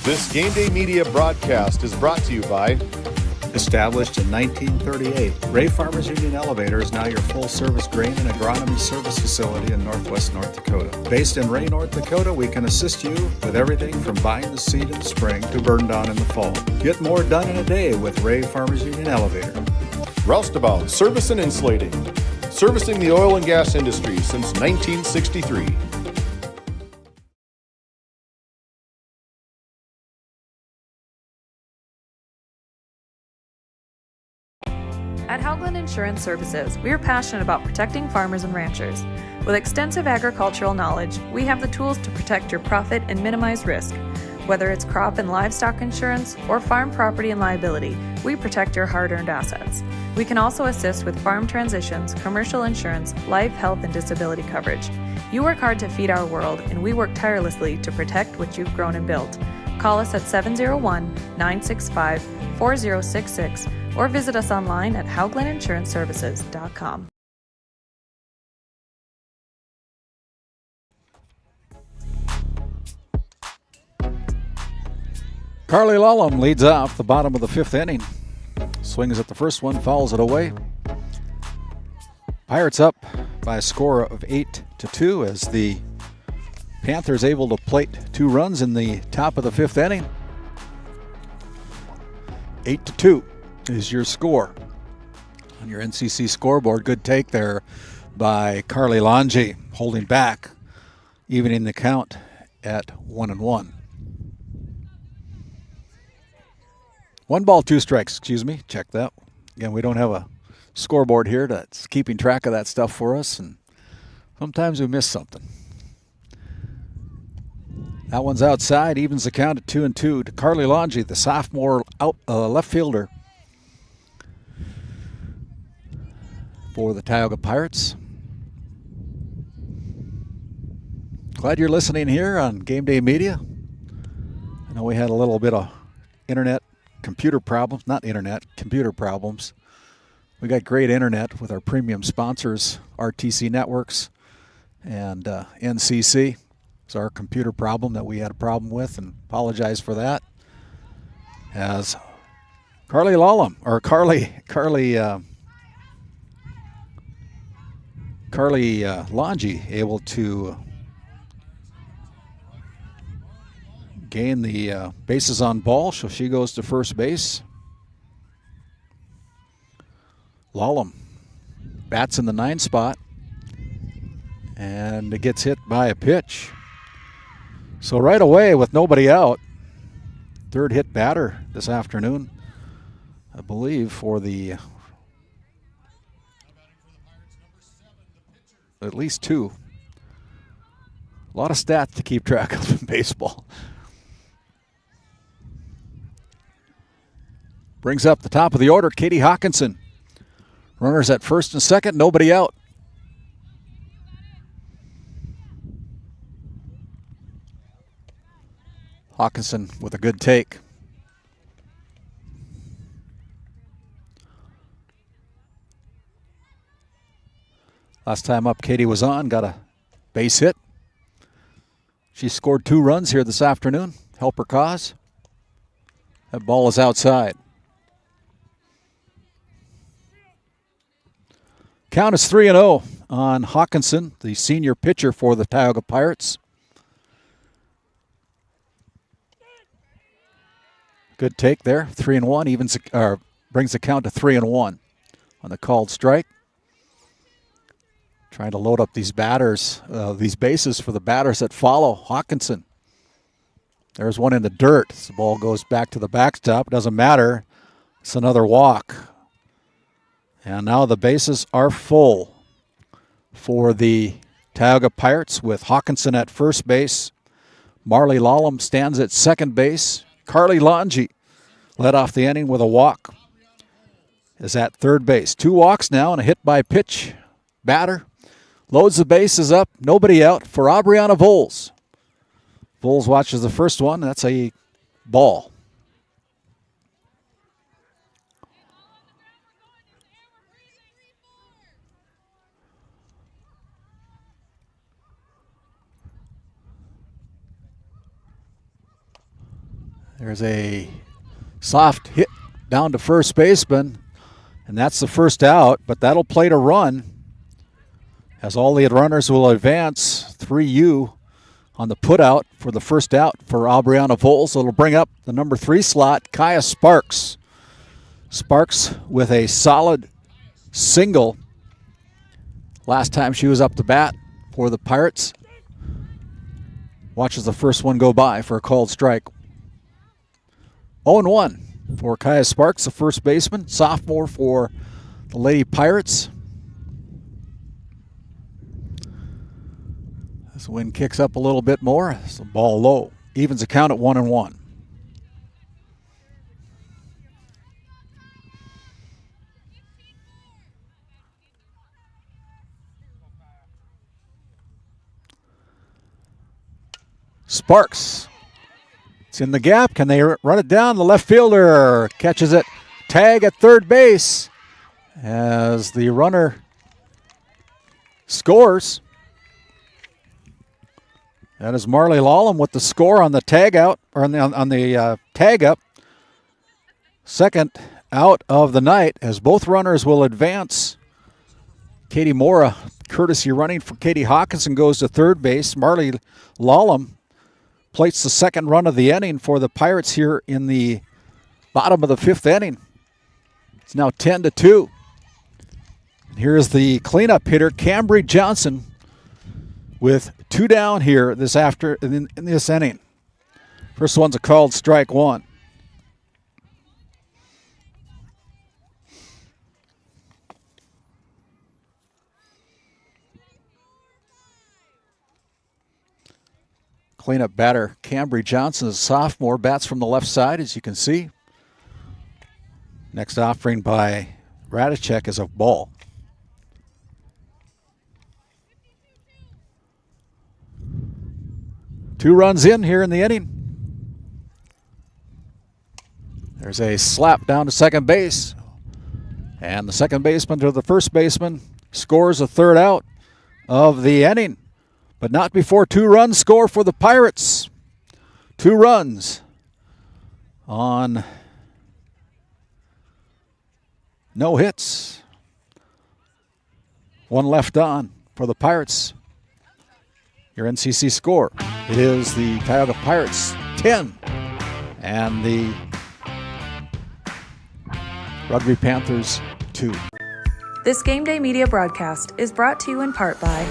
This Game Day Media broadcast is brought to you by Established in 1938, Ray Farmers Union Elevator is now your full-service grain and agronomy service facility in northwest North Dakota. Based in Ray, North Dakota, we can assist you with everything from buying the seed in the spring to burn down in the fall. Get more done in a day with Ray Farmers Union Elevator. Roustabout Service and Insulating, servicing the oil and gas industry since 1963. At Haugland Insurance Services, we are passionate about protecting farmers and ranchers. With extensive agricultural knowledge, we have the tools to protect your profit and minimize risk. Whether it's crop and livestock insurance or farm property and liability, we protect your hard-earned assets. We can also assist with farm transitions, commercial insurance, life, health, and disability coverage. You work hard to feed our world, and we work tirelessly to protect what you've grown and built. Call us at 701-965-4066 or visit us online at hauglandinsuranceservices.com. Carly Lallum leads off the bottom of the fifth inning. Swings at the first one, fouls it away. Pirates up by a score of 8-2 as the Panthers able to plate 2 runs in the top of the fifth inning. 8-2 is your score on your NCC scoreboard. Good take there by Carly Longi, holding back, evening the count at 1-1. 1 ball, 2 strikes, excuse me. Check that. Again, we don't have a scoreboard here that's keeping track of that stuff for us, and sometimes we miss something. That one's outside, evens the count at 2-2 to Carly Longi, the sophomore left fielder for the Tioga Pirates. Glad you're listening here on Game Day Media. I know we had a little bit of computer problems. We got great internet with our premium sponsors, RTC Networks and NCC. It's our computer problem that we had a problem with, and apologize for that. As Carly Longi able to gain the bases on ball, so she goes to first base. Lallum bats in the 9 spot, and it gets hit by a pitch. So right away, with nobody out, third hit batter this afternoon, I believe, for the at least 2 A lot of stats to keep track of in baseball. Brings up the top of the order, Katie Hawkinson. Runners at first and second, nobody out. Hawkinson with a good take. Last time up, Katie was on, got a base hit. She scored 2 runs here this afternoon. Help her cause. That ball is outside. Count is 3-0 on Hawkinson, the senior pitcher for the Tioga Pirates. Good take there, 3-1, brings the count to 3-1 on the called strike. Trying to load up these batters, these bases for the batters that follow Hawkinson. There's one in the dirt. The ball goes back to the backstop. Doesn't matter. It's another walk. And now the bases are full for the Tioga Pirates with Hawkinson at first base. Marley Lallam stands at second base. Carly Longi led off the inning with a walk. Is at third base. 2 walks now and a hit by pitch batter. Loads the bases up. Nobody out for Aubriana Voles. Voles watches the first one. That's a ball. There's a soft hit down to first baseman, and that's the first out, but that'll play to run as all the runners will advance. 3U on the putout for the first out for Aubriana Voles. It'll bring up the number 3 slot, Kaya Sparks. Sparks with a solid single last time she was up to bat for the Pirates. Watches the first one go by for a called strike. 0-1 for Kaya Sparks, the first baseman, sophomore for the Lady Pirates. As the wind kicks up a little bit more, it's the ball low. Evens the count at 1-1. Sparks. It's in the gap. Can they run it down? The left fielder catches it. Tag at third base as the runner scores. That is Marley Lallam with the score on the tag out, or on the tag up. Second out of the night as both runners will advance. Katie Mora, courtesy running for Katie Hawkinson, goes to third base. Marley Lallam plates the second run of the inning for the Pirates here in the bottom of the 5th inning. It's now 10-2. And here's the cleanup hitter, Cambry Johnson, with 2 down here in this inning. First one's a called strike 1. Cleanup batter Cambry Johnson is a sophomore, bats from the left side, as you can see. Next offering by Radicek is a ball. Two runs in here in the inning. There's a slap down to second base. And the second baseman to the first baseman scores a third out of the inning. But not before 2 runs score for the Pirates. 2 runs on no hits. 1 left on for the Pirates. Your NCC score. It is the Tioga Pirates 10 and the Rugby Panthers 2. This Game Day media broadcast is brought to you in part by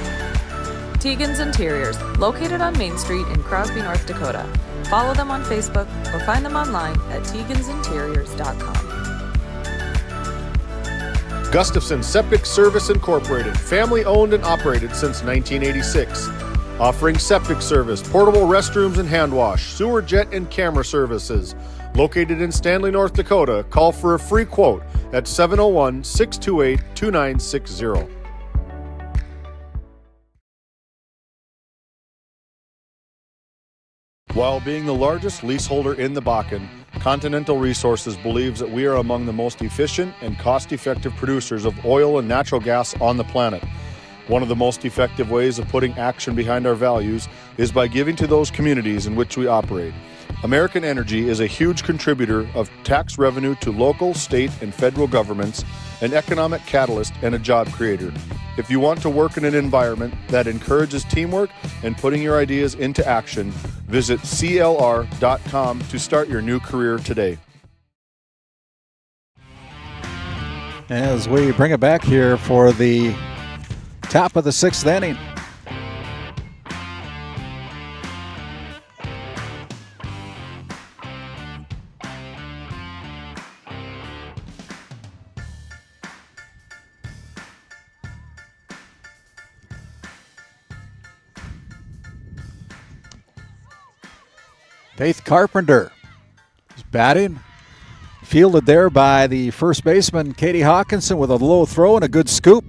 Tegan's Interiors, located on Main Street in Crosby, North Dakota. Follow them on Facebook or find them online at tegansinteriors.com. Gustafson Septic Service Incorporated, family owned and operated since 1986. Offering septic service, portable restrooms and hand wash, sewer jet and camera services. Located in Stanley, North Dakota, call for a free quote at 701-628-2960. While being the largest leaseholder in the Bakken, Continental Resources believes that we are among the most efficient and cost-effective producers of oil and natural gas on the planet. One of the most effective ways of putting action behind our values is by giving to those communities in which we operate. American Energy is a huge contributor of tax revenue to local, state, and federal governments, an economic catalyst, and a job creator. If you want to work in an environment that encourages teamwork and putting your ideas into action, visit CLR.com to start your new career today. As we bring it back here for the top of the sixth inning. Faith Carpenter is batting. Fielded there by the first baseman, Katie Hawkinson, with a low throw and a good scoop.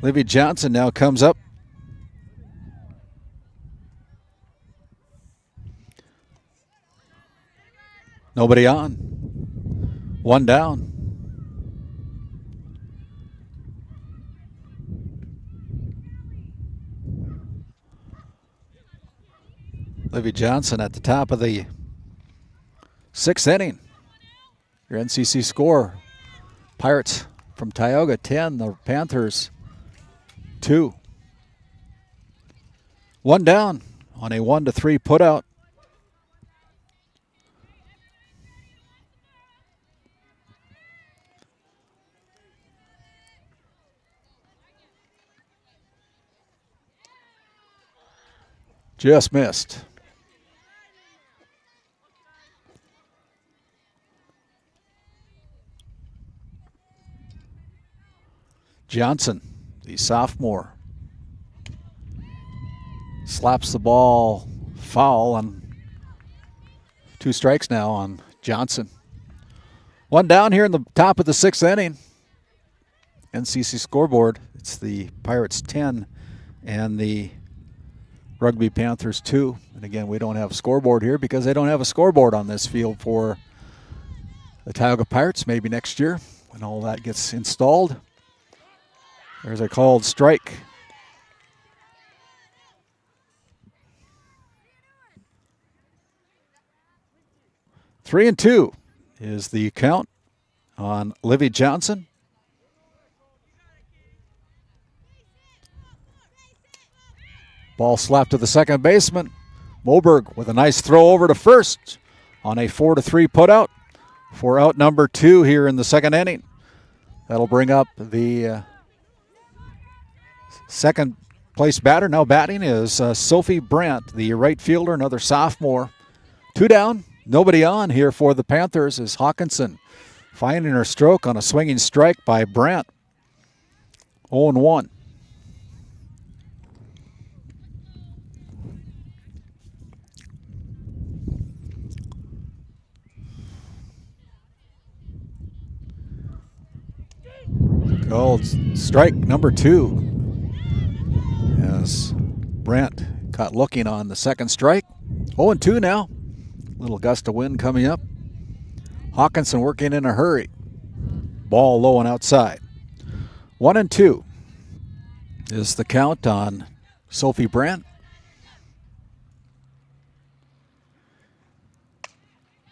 Livy Johnson now comes up. Nobody on. One down. Livy Johnson at the top of the sixth inning. Your NCC score. Pirates from Tioga 10, the Panthers 2. One down on a 1-3 putout. Just missed. Johnson, the sophomore, slaps the ball foul on 2 strikes now on Johnson. One down here in the top of the sixth inning. NCC scoreboard, it's the Pirates 10 and the Rugby Panthers 2. And again, we don't have a scoreboard here because they don't have a scoreboard on this field for the Tioga Pirates. Maybe next year when all that gets installed. There's a called strike. Three and 2 is the count on Livy Johnson. Ball slapped to the second baseman. Moberg with a nice throw over to first on a 4-3 putout for out number 2 here in the second inning. That'll bring up the second place batter. Now batting is Sophie Brandt, the right fielder, another sophomore. 2 down, nobody on here for the Panthers is Hawkinson finding her stroke on a swinging strike by Brandt. 0-1. Called strike number 2 as Brandt caught looking on the second strike. 0-2 now. Little gust of wind coming up. Hawkinson working in a hurry. Ball low and outside. 1-2 is the count on Sophie Brandt.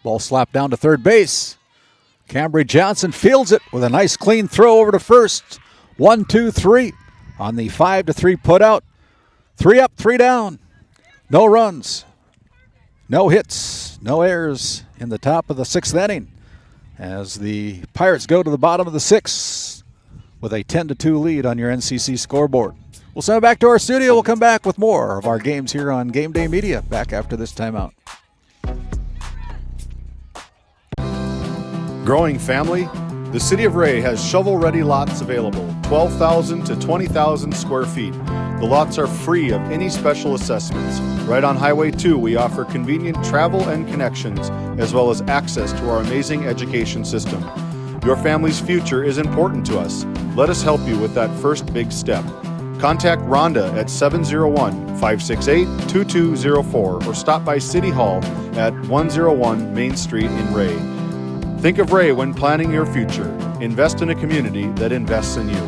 Ball slapped down to third base. Cambry Johnson fields it with a nice clean throw over to first. 1-2-3 on the 5-3 putout. 3 up, 3 down. No runs, no hits, no errors in the top of the sixth inning as the Pirates go to the bottom of the sixth with a 10-2 lead on your NCC scoreboard. We'll send it back to our studio. We'll come back with more of our games here on Game Day Media back after this timeout. growing family? The City of Ray has shovel-ready lots available, 12,000 to 20,000 square feet. The lots are free of any special assessments. Right on Highway 2, we offer convenient travel and connections, as well as access to our amazing education system. Your family's future is important to us. Let us help you with that first big step. Contact Rhonda at 701-568-2204 or stop by City Hall at 101 Main Street in Ray. Think of Ray when planning your future. Invest in a community that invests in you.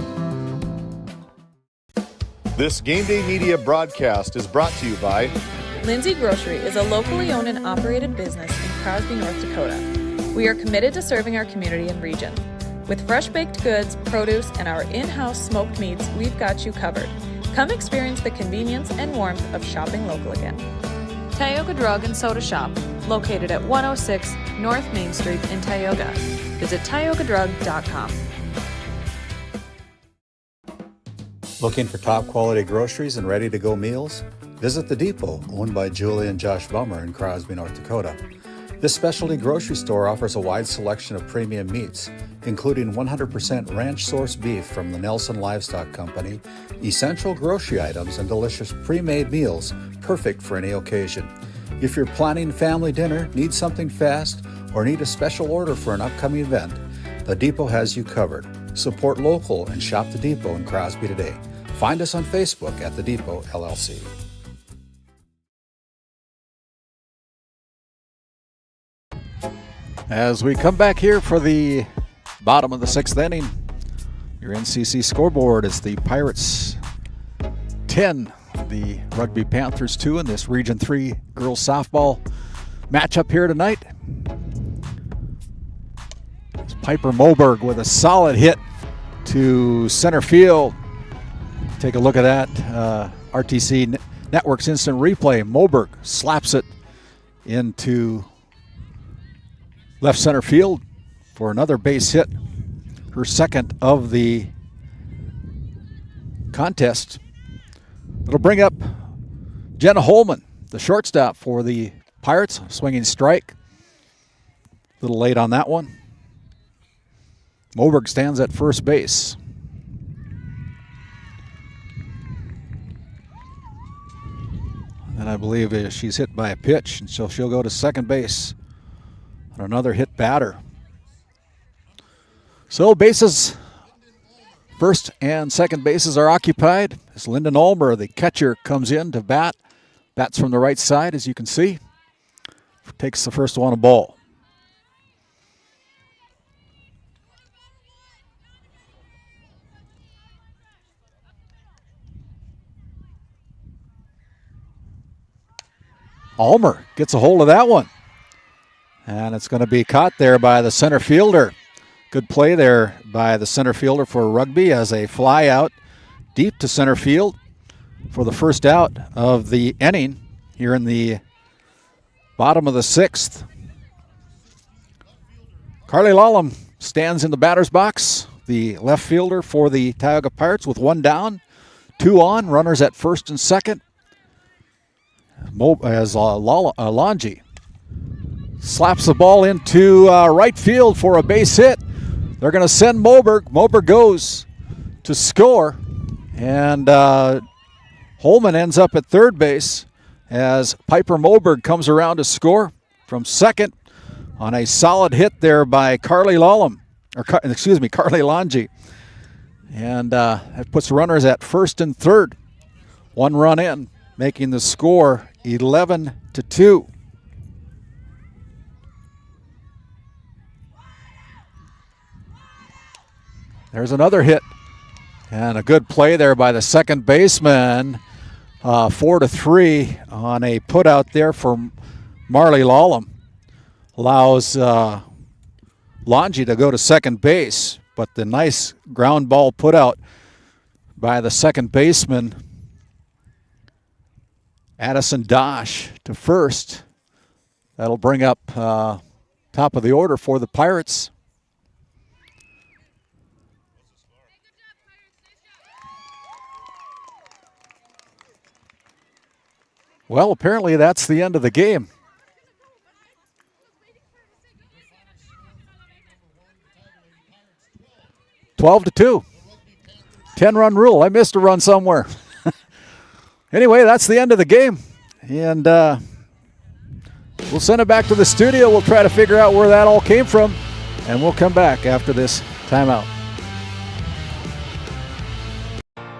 This Game Day Media broadcast is brought to you by Lindsay Grocery is a locally owned and operated business in Crosby, North Dakota. We are committed to serving our community and region. With fresh baked goods, produce, and our in-house smoked meats, we've got you covered. Come experience the convenience and warmth of shopping local again. Tioga Drug and Soda Shop, located at 106 North Main Street in Tioga. Visit tiogadrug.com. Looking for top quality groceries and ready to go meals? Visit The Depot, owned by Julie and Josh Bummer in Crosby, North Dakota. This specialty grocery store offers a wide selection of premium meats, including 100% ranch source beef from the Nelson Livestock Company, essential grocery items, and delicious pre-made meals perfect for any occasion. If you're planning family dinner, need something fast, or need a special order for an upcoming event, The Depot has you covered. Support local and shop The Depot in Crosby today. Find us on Facebook at The Depot LLC. As we come back here for the bottom of the sixth inning, your NCC scoreboard is the Pirates 10, the Rugby Panthers 2 in this Region 3 girls softball matchup here tonight. It's Piper Moberg with a solid hit to center field. Take a look at that. RTC Network's instant replay. Moberg slaps it into left center field for another base hit, her second of the contest. It'll bring up Jenna Holman, the shortstop for the Pirates, swinging strike. A little late on that one. Moberg stands at first base. And I believe she's hit by a pitch, and so she'll go to second base. Another hit batter. So bases, first and second bases are occupied as Lyndon Ulmer, the catcher, comes in to bat. Bats from the right side, as you can see. Takes the first one, a ball. Ulmer gets a hold of that one. And it's going to be caught there by the center fielder. Good play there by the center fielder for Rugby as a fly out deep to center field for the first out of the inning here in the bottom of the sixth. Carly Lallam stands in the batter's box, the left fielder for the Tioga Pirates with one down, two on, runners at first and second. As Longi slaps the ball into right field for a base hit. They're going to send Moberg. Moberg goes to score. And Holman ends up at third base as Piper Moberg comes around to score from second on a solid hit there by Carly Lallam. Carly Longi. And that puts runners at first and third. One run in, making the score 11-2. There's another hit. And a good play there by the second baseman. 4-3 on a put out there for Marley Lallam. Allows Longi to go to second base. But the nice ground ball put out by the second baseman, Addison Dosh, to first. That'll bring up top of the order for the Pirates. Well, apparently that's the end of the game. 12-2. 10-run rule. I missed a run somewhere. Anyway, that's the end of the game. And we'll send it back to the studio. We'll try to figure out where that all came from. And we'll come back after this timeout.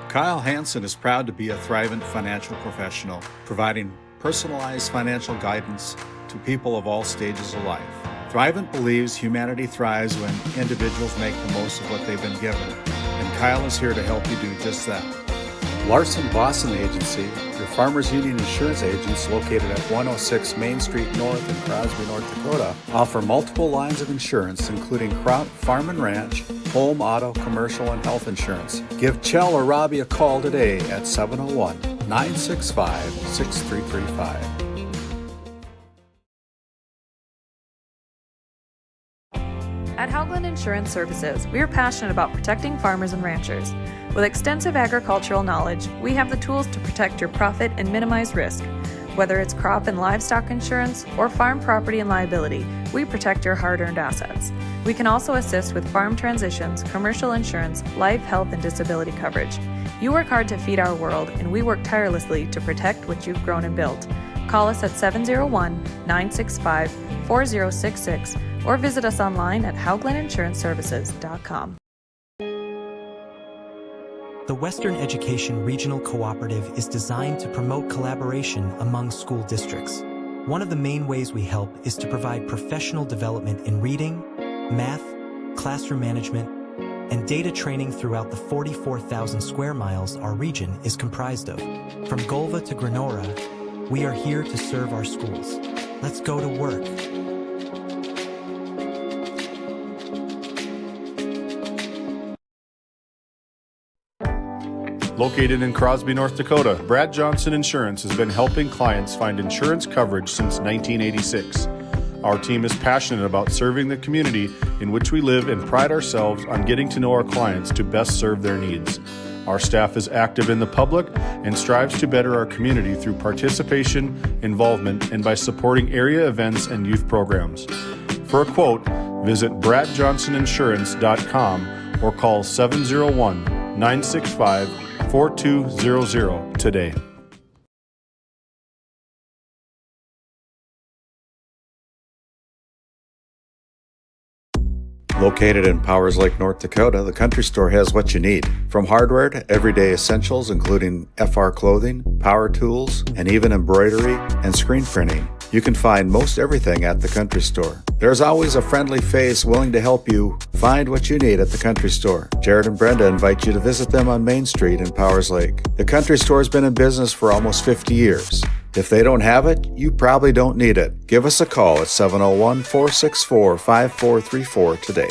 Kyle Hansen is proud to be a Thrivent financial professional, providing personalized financial guidance to people of all stages of life. Thrivent believes humanity thrives when individuals make the most of what they've been given, and Kyle is here to help you do just that. Larson Boston Agency, your Farmers Union insurance agents located at 106 Main Street North in Crosby, North Dakota, offer multiple lines of insurance, including crop, farm and ranch, home, auto, commercial, and health insurance. Give Chell or Robbie a call today at 701-965-6335. At Haugland Insurance Services, we are passionate about protecting farmers and ranchers. With extensive agricultural knowledge, we have the tools to protect your profit and minimize risk. Whether it's crop and livestock insurance or farm property and liability, we protect your hard-earned assets. We can also assist with farm transitions, commercial insurance, life, health, and disability coverage. You work hard to feed our world, and we work tirelessly to protect what you've grown and built. Call us at 701-965-4066 or visit us online at hauglandinsuranceservices.com. The Western Education Regional Cooperative is designed to promote collaboration among school districts. One of the main ways we help is to provide professional development in reading, math, classroom management, and data training throughout the 44,000 square miles our region is comprised of. From Golva to Granora, we are here to serve our schools. Let's go to work. Located in Crosby, North Dakota, Brad Johnson Insurance has been helping clients find insurance coverage since 1986. Our team is passionate about serving the community in which we live and pride ourselves on getting to know our clients to best serve their needs. Our staff is active in the public and strives to better our community through participation, involvement, and by supporting area events and youth programs. For a quote, visit bradjohnsoninsurance.com or call 701-965-4200 today. Located in Powers Lake, North Dakota, the Country Store has what you need. From hardware to everyday essentials, including FR clothing, power tools, and even embroidery and screen printing. You can find most everything at the Country Store. There's always a friendly face willing to help you find what you need at the Country Store. Jared and Brenda invite you to visit them on Main Street in Powers Lake. The Country Store has been in business for almost 50 years. If they don't have it, you probably don't need it. Give us a call at 701-464-5434 today.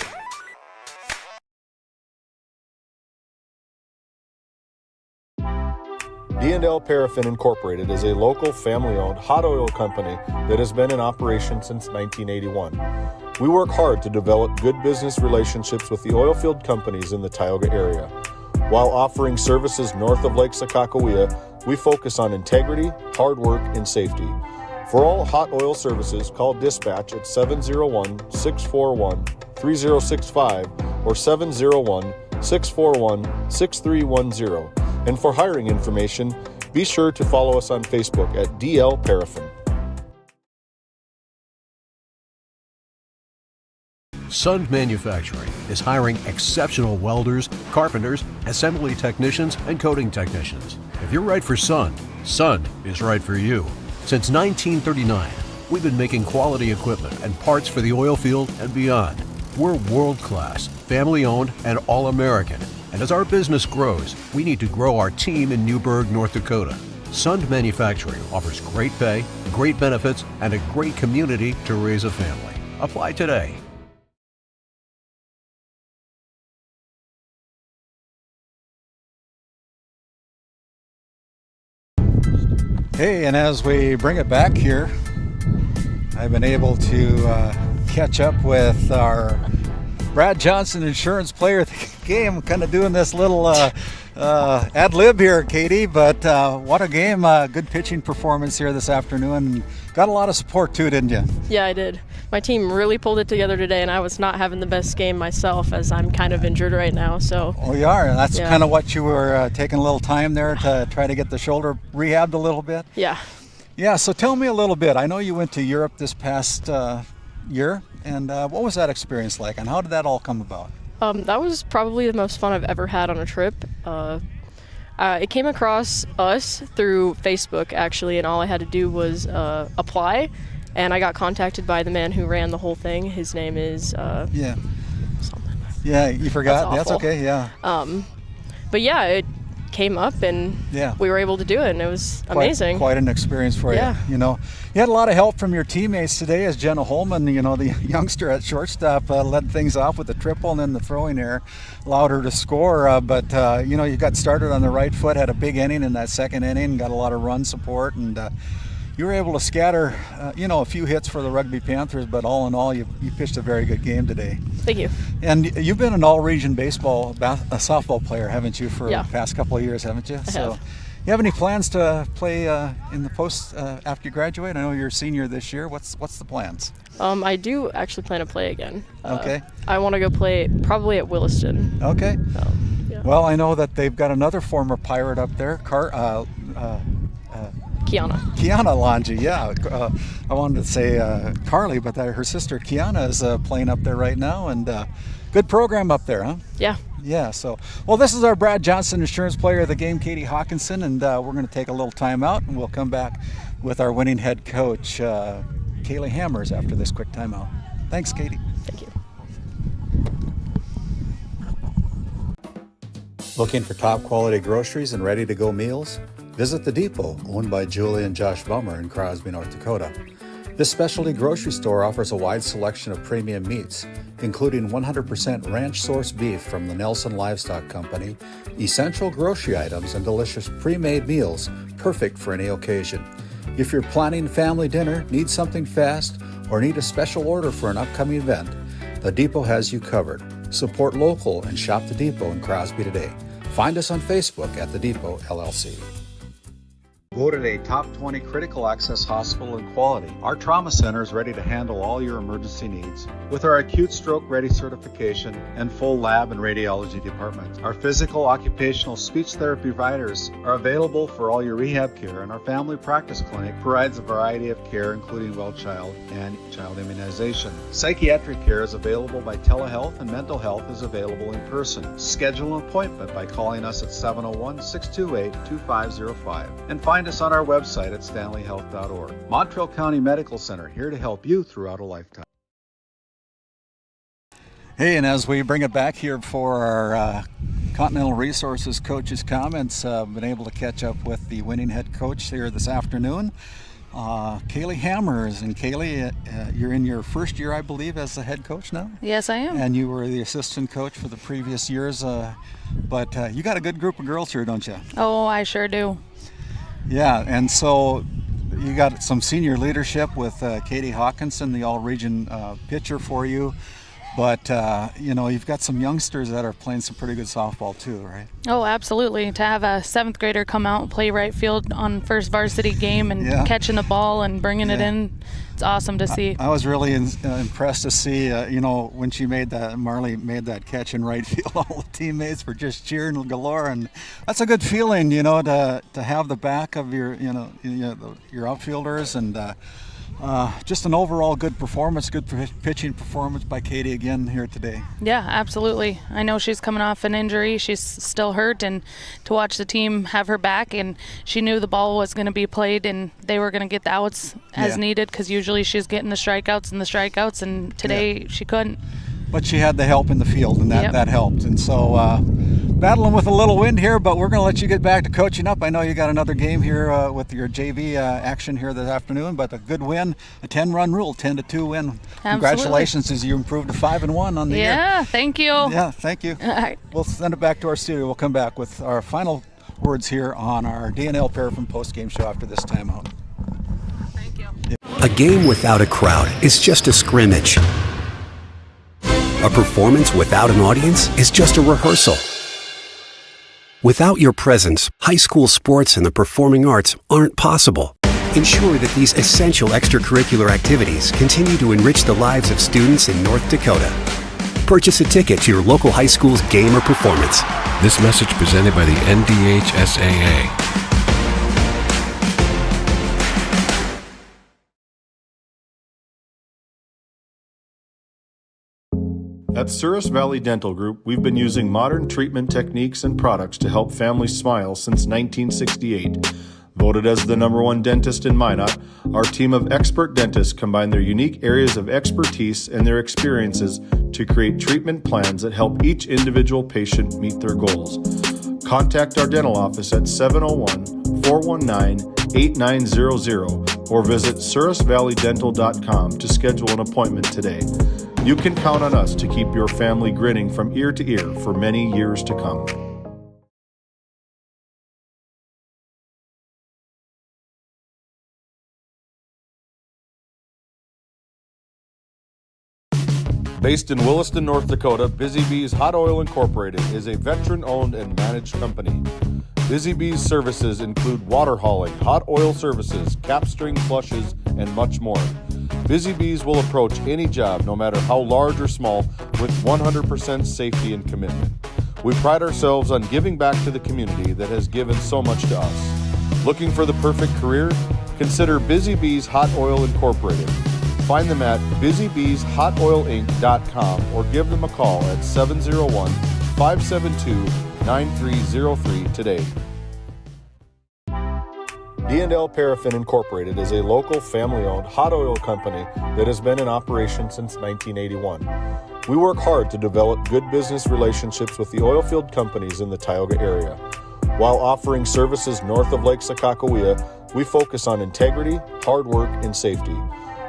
D&L Paraffin Incorporated is a local family-owned hot oil company that has been in operation since 1981. We work hard to develop good business relationships with the oilfield companies in the Tioga area. While offering services north of Lake Sakakawea, we focus on integrity, hard work, and safety. For all hot oil services, call dispatch at 701-641-3065 or 701-641-6310. And for hiring information, be sure to follow us on Facebook at DL Paraffin. Sund Manufacturing is hiring exceptional welders, carpenters, assembly technicians, and coating technicians. If you're right for Sund, Sund is right for you. Since 1939, we've been making quality equipment and parts for the oil field and beyond. We're world-class, family-owned, and all-American. And as our business grows, we need to grow our team in Newburgh, North Dakota. Sund Manufacturing offers great pay, great benefits, and a great community to raise a family. Apply today. Hey, and as we bring it back here, I've been able to catch up with our Brad Johnson Insurance Player of the Game, kind of doing this little Ad lib here, Katie, but what a game. Good pitching performance here this afternoon. Got a lot of support too, didn't you? Yeah, I did. My team really pulled it together today, and I was not having the best game myself as I'm kind of injured right now. So. Oh, you are? That's yeah. kind of what you were taking a little time there to try to get the shoulder rehabbed a little bit? Yeah. Yeah, so tell me a little bit. I know you went to Europe this past year, and what was that experience like, and how did that all come about? That was probably the most fun I've ever had on a trip. It came across us through Facebook, actually, and all I had to do was apply, and I got contacted by the man who ran the whole thing. His name is... Yeah. Something. Yeah, you forgot? That's awful. okay, yeah. But yeah, it came up, and we were able to do it, and it was amazing. Quite an experience for you. You know, you had a lot of help from your teammates today as Jenna Holman, you know, the youngster at shortstop, led things off with the triple, and then the throwing error allowed her to score. But you know, you got started on the right foot, had a big inning in that second inning, got a lot of run support, and you were able to scatter, you know, a few hits for the Rugby Panthers, but all in all, you pitched a very good game today. Thank you. And you've been an all-region baseball, softball player, haven't you, for the past couple of years, haven't you? I have. You have any plans to play in the post after you graduate? I know you're a senior this year. What's the plans? I do actually plan to play again. Okay. I want to go play probably at Williston. Okay. Yeah. Well, I know that they've got another former Pirate up there, Kiana Lange, yeah. I wanted to say Carly, but her sister Kiana is playing up there right now, and good program up there, huh? Yeah. Yeah, so, well, this is our Brad Johnson Insurance Player of the Game, Katie Hawkinson, and we're going to take a little time out, and we'll come back with our winning head coach, Kaylee Hammers, after this quick timeout. Thanks, Katie. Thank you. Looking for top quality groceries and ready to go meals? Visit The Depot, owned by Julie and Josh Bummer in Crosby, North Dakota. This specialty grocery store offers a wide selection of premium meats, including 100% ranch-sourced beef from the Nelson Livestock Company, essential grocery items, and delicious pre-made meals, perfect for any occasion. If you're planning family dinner, need something fast, or need a special order for an upcoming event, The Depot has you covered. Support local and shop The Depot in Crosby today. Find us on Facebook at The Depot LLC. Voted a top 20 critical access hospital in quality, our trauma center is ready to handle all your emergency needs. With our acute stroke ready certification and full lab and radiology department, our physical, occupational, speech therapy providers are available for all your rehab care, and our family practice clinic provides a variety of care, including well child and child immunization. Psychiatric care is available by telehealth, and mental health is available in person. Schedule an appointment by calling us at 701-628-2505 and find us on our website at stanleyhealth.org. Montreal County Medical Center, here to help you throughout a lifetime. Hey, and as we bring it back here for our Continental Resources coaches' comments, been able to catch up with the winning head coach here this afternoon, Kaylee Hammers. And Kaylee, you're in your first year, I believe, as the head coach now? Yes, I am. And you were the assistant coach for the previous years, but you got a good group of girls here, don't you? Oh, I sure do. Yeah, and so you got some senior leadership with Katie Hawkinson, the all-region pitcher for you. But, you know, you've got some youngsters that are playing some pretty good softball too, right? Oh, absolutely. To have a 7th grader come out and play right field on first varsity game and catching the ball and bringing it in, it's awesome to see. I was really impressed to see, you know, when Marley made that catch in right field, all the teammates were just cheering galore. And that's a good feeling, you know, to have the back of your, your outfielders, and just an overall good performance, good pitching performance by Katie again here today. Yeah, absolutely. I know she's coming off an injury. She's still hurt, and to watch the team have her back, and she knew the ball was going to be played and they were going to get the outs as needed, because usually she's getting the strikeouts, and today she couldn't. But she had the help in the field, and that helped. And so battling with a little wind here, but we're going to let you get back to coaching up. I know you got another game here with your JV action here this afternoon, but a good win, a 10-run rule, 10-2 win. Absolutely. Congratulations as you improved to 5-1 on the year. Yeah, thank you. Yeah, thank you. All right. We'll send it back to our studio. We'll come back with our final words here on our DNL Paraffin post-game show after this timeout. Thank you. A game without a crowd is just a scrimmage. A performance without an audience is just a rehearsal. Without your presence, high school sports and the performing arts aren't possible. Ensure that these essential extracurricular activities continue to enrich the lives of students in North Dakota. Purchase a ticket to your local high school's game or performance. This message presented by the NDHSAA. At Souris Valley Dental Group, we've been using modern treatment techniques and products to help families smile since 1968. Voted as the #1 dentist in Minot, our team of expert dentists combine their unique areas of expertise and their experiences to create treatment plans that help each individual patient meet their goals. Contact our dental office at 701-419-8900 or visit sourisvalleydental.com to schedule an appointment today. You can count on us to keep your family grinning from ear to ear for many years to come. Based in Williston, North Dakota, Busy Bees Hot Oil Incorporated is a veteran-owned and managed company. Busy Bees services include water hauling, hot oil services, cap string flushes, and much more. Busy Bees will approach any job, no matter how large or small, with 100% safety and commitment. We pride ourselves on giving back to the community that has given so much to us. Looking for the perfect career? Consider Busy Bees Hot Oil Incorporated. Find them at busybbeeshotoilinc.com or give them a call at 701-572-9303 today. D&L Paraffin Incorporated is a local family-owned hot oil company that has been in operation since 1981. We work hard to develop good business relationships with the oilfield companies in the Tioga area. While offering services north of Lake Sakakawea, we focus on integrity, hard work, and safety.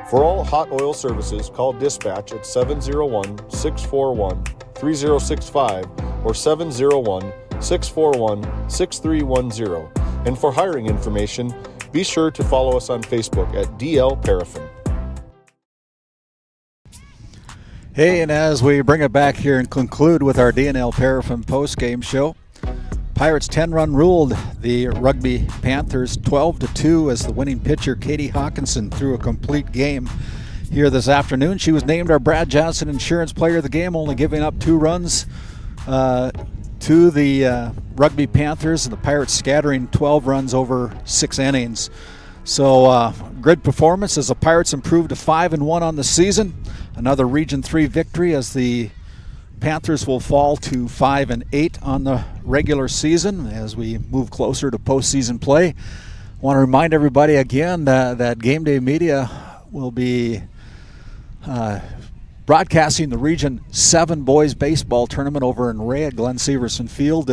For all hot oil services, call dispatch at 701-641-3065 or 701-641-6310. And for hiring information, be sure to follow us on Facebook at DL Paraffin. Hey, and as we bring it back here and conclude with our D&L Paraffin post-game show, Pirates 10-run ruled the Rugby Panthers 12-2 as the winning pitcher Katie Hawkinson threw a complete game here this afternoon. She was named our Brad Johnson Insurance Player of the Game, only giving up 2 runs to the Rugby Panthers, and the Pirates scattering 12 runs over 6 innings. So good performance as the Pirates improved to 5-1 on the season. Another Region 3 victory as the Panthers will fall to 5-8 on the regular season as we move closer to postseason play. I want to remind everybody again that GameDay Media will be broadcasting the Region 7 boys baseball tournament over in Ray at Glenn Severson Field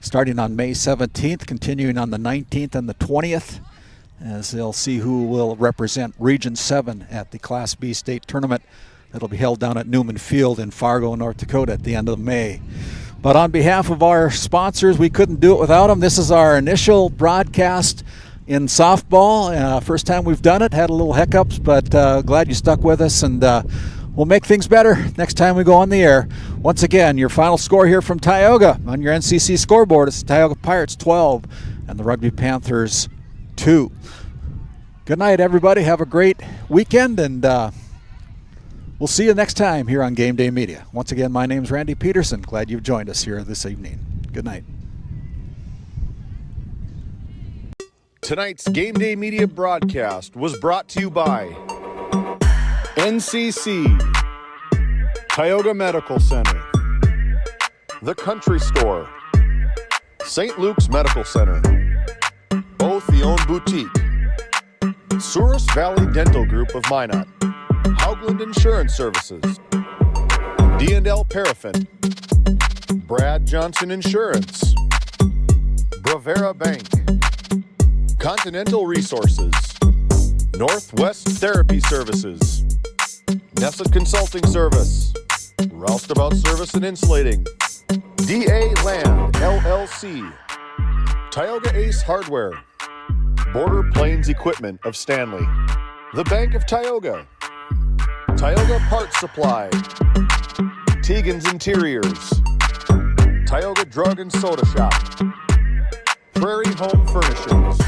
starting on May 17th, continuing on the 19th and the 20th, as they'll see who will represent Region 7 at the Class B state tournament that'll be held down at Newman Field in Fargo, North Dakota at the end of May. But on behalf of our sponsors, we couldn't do it without them. This is our initial broadcast in softball. First time we've done it. Had a little hiccups, but glad you stuck with us, and we'll make things better next time we go on the air. Once again, your final score here from Tioga on your NCC scoreboard is the Tioga Pirates 12 and the Rugby Panthers 2. Good night, everybody. Have a great weekend, and we'll see you next time here on Game Day Media. Once again, my name's Randy Peterson. Glad you've joined us here this evening. Good night. Tonight's Game Day Media broadcast was brought to you by NCC, Tioga Medical Center, The Country Store, St. Luke's Medical Center, Both the Own Boutique, Souris Valley Dental Group of Minot, Haugland Insurance Services, D&L Paraffin, Brad Johnson Insurance, Bravera Bank, Continental Resources, Northwest Therapy Services, Nessa Consulting Service, Roustabout Service and Insulating, DA Land LLC, Tioga Ace Hardware, Border Plains Equipment of Stanley, The Bank of Tioga, Tioga Parts Supply, Tegan's Interiors, Tioga Drug and Soda Shop, Prairie Home Furnishings,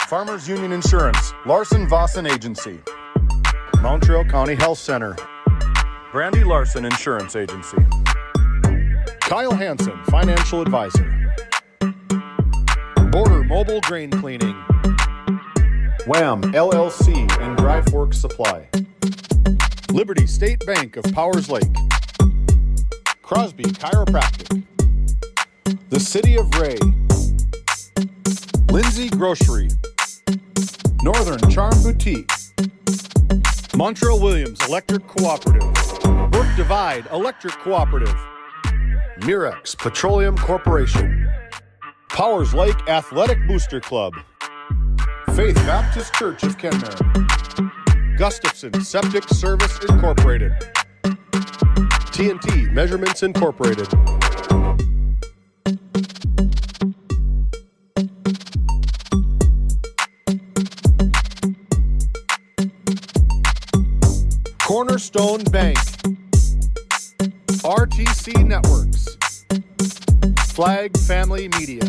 Farmers Union Insurance, Larson Vossen Agency, Montreal County Health Center, Brandy Larson Insurance Agency, Kyle Hansen, Financial Advisor, Border Mobile Grain Cleaning, Wham LLC and Dry Fork Supply, Liberty State Bank of Powers Lake, Crosby Chiropractic, the City of Ray, Lindsay Grocery, Northern Charm Boutique, Montreal Williams Electric Cooperative, Brook Divide Electric Cooperative, Mirex Petroleum Corporation, Powers Lake Athletic Booster Club, Faith Baptist Church of Kenmare, Gustafson Septic Service Incorporated, TNT Measurements Incorporated. Cornerstone Bank, RTC Networks, Flag Family Media.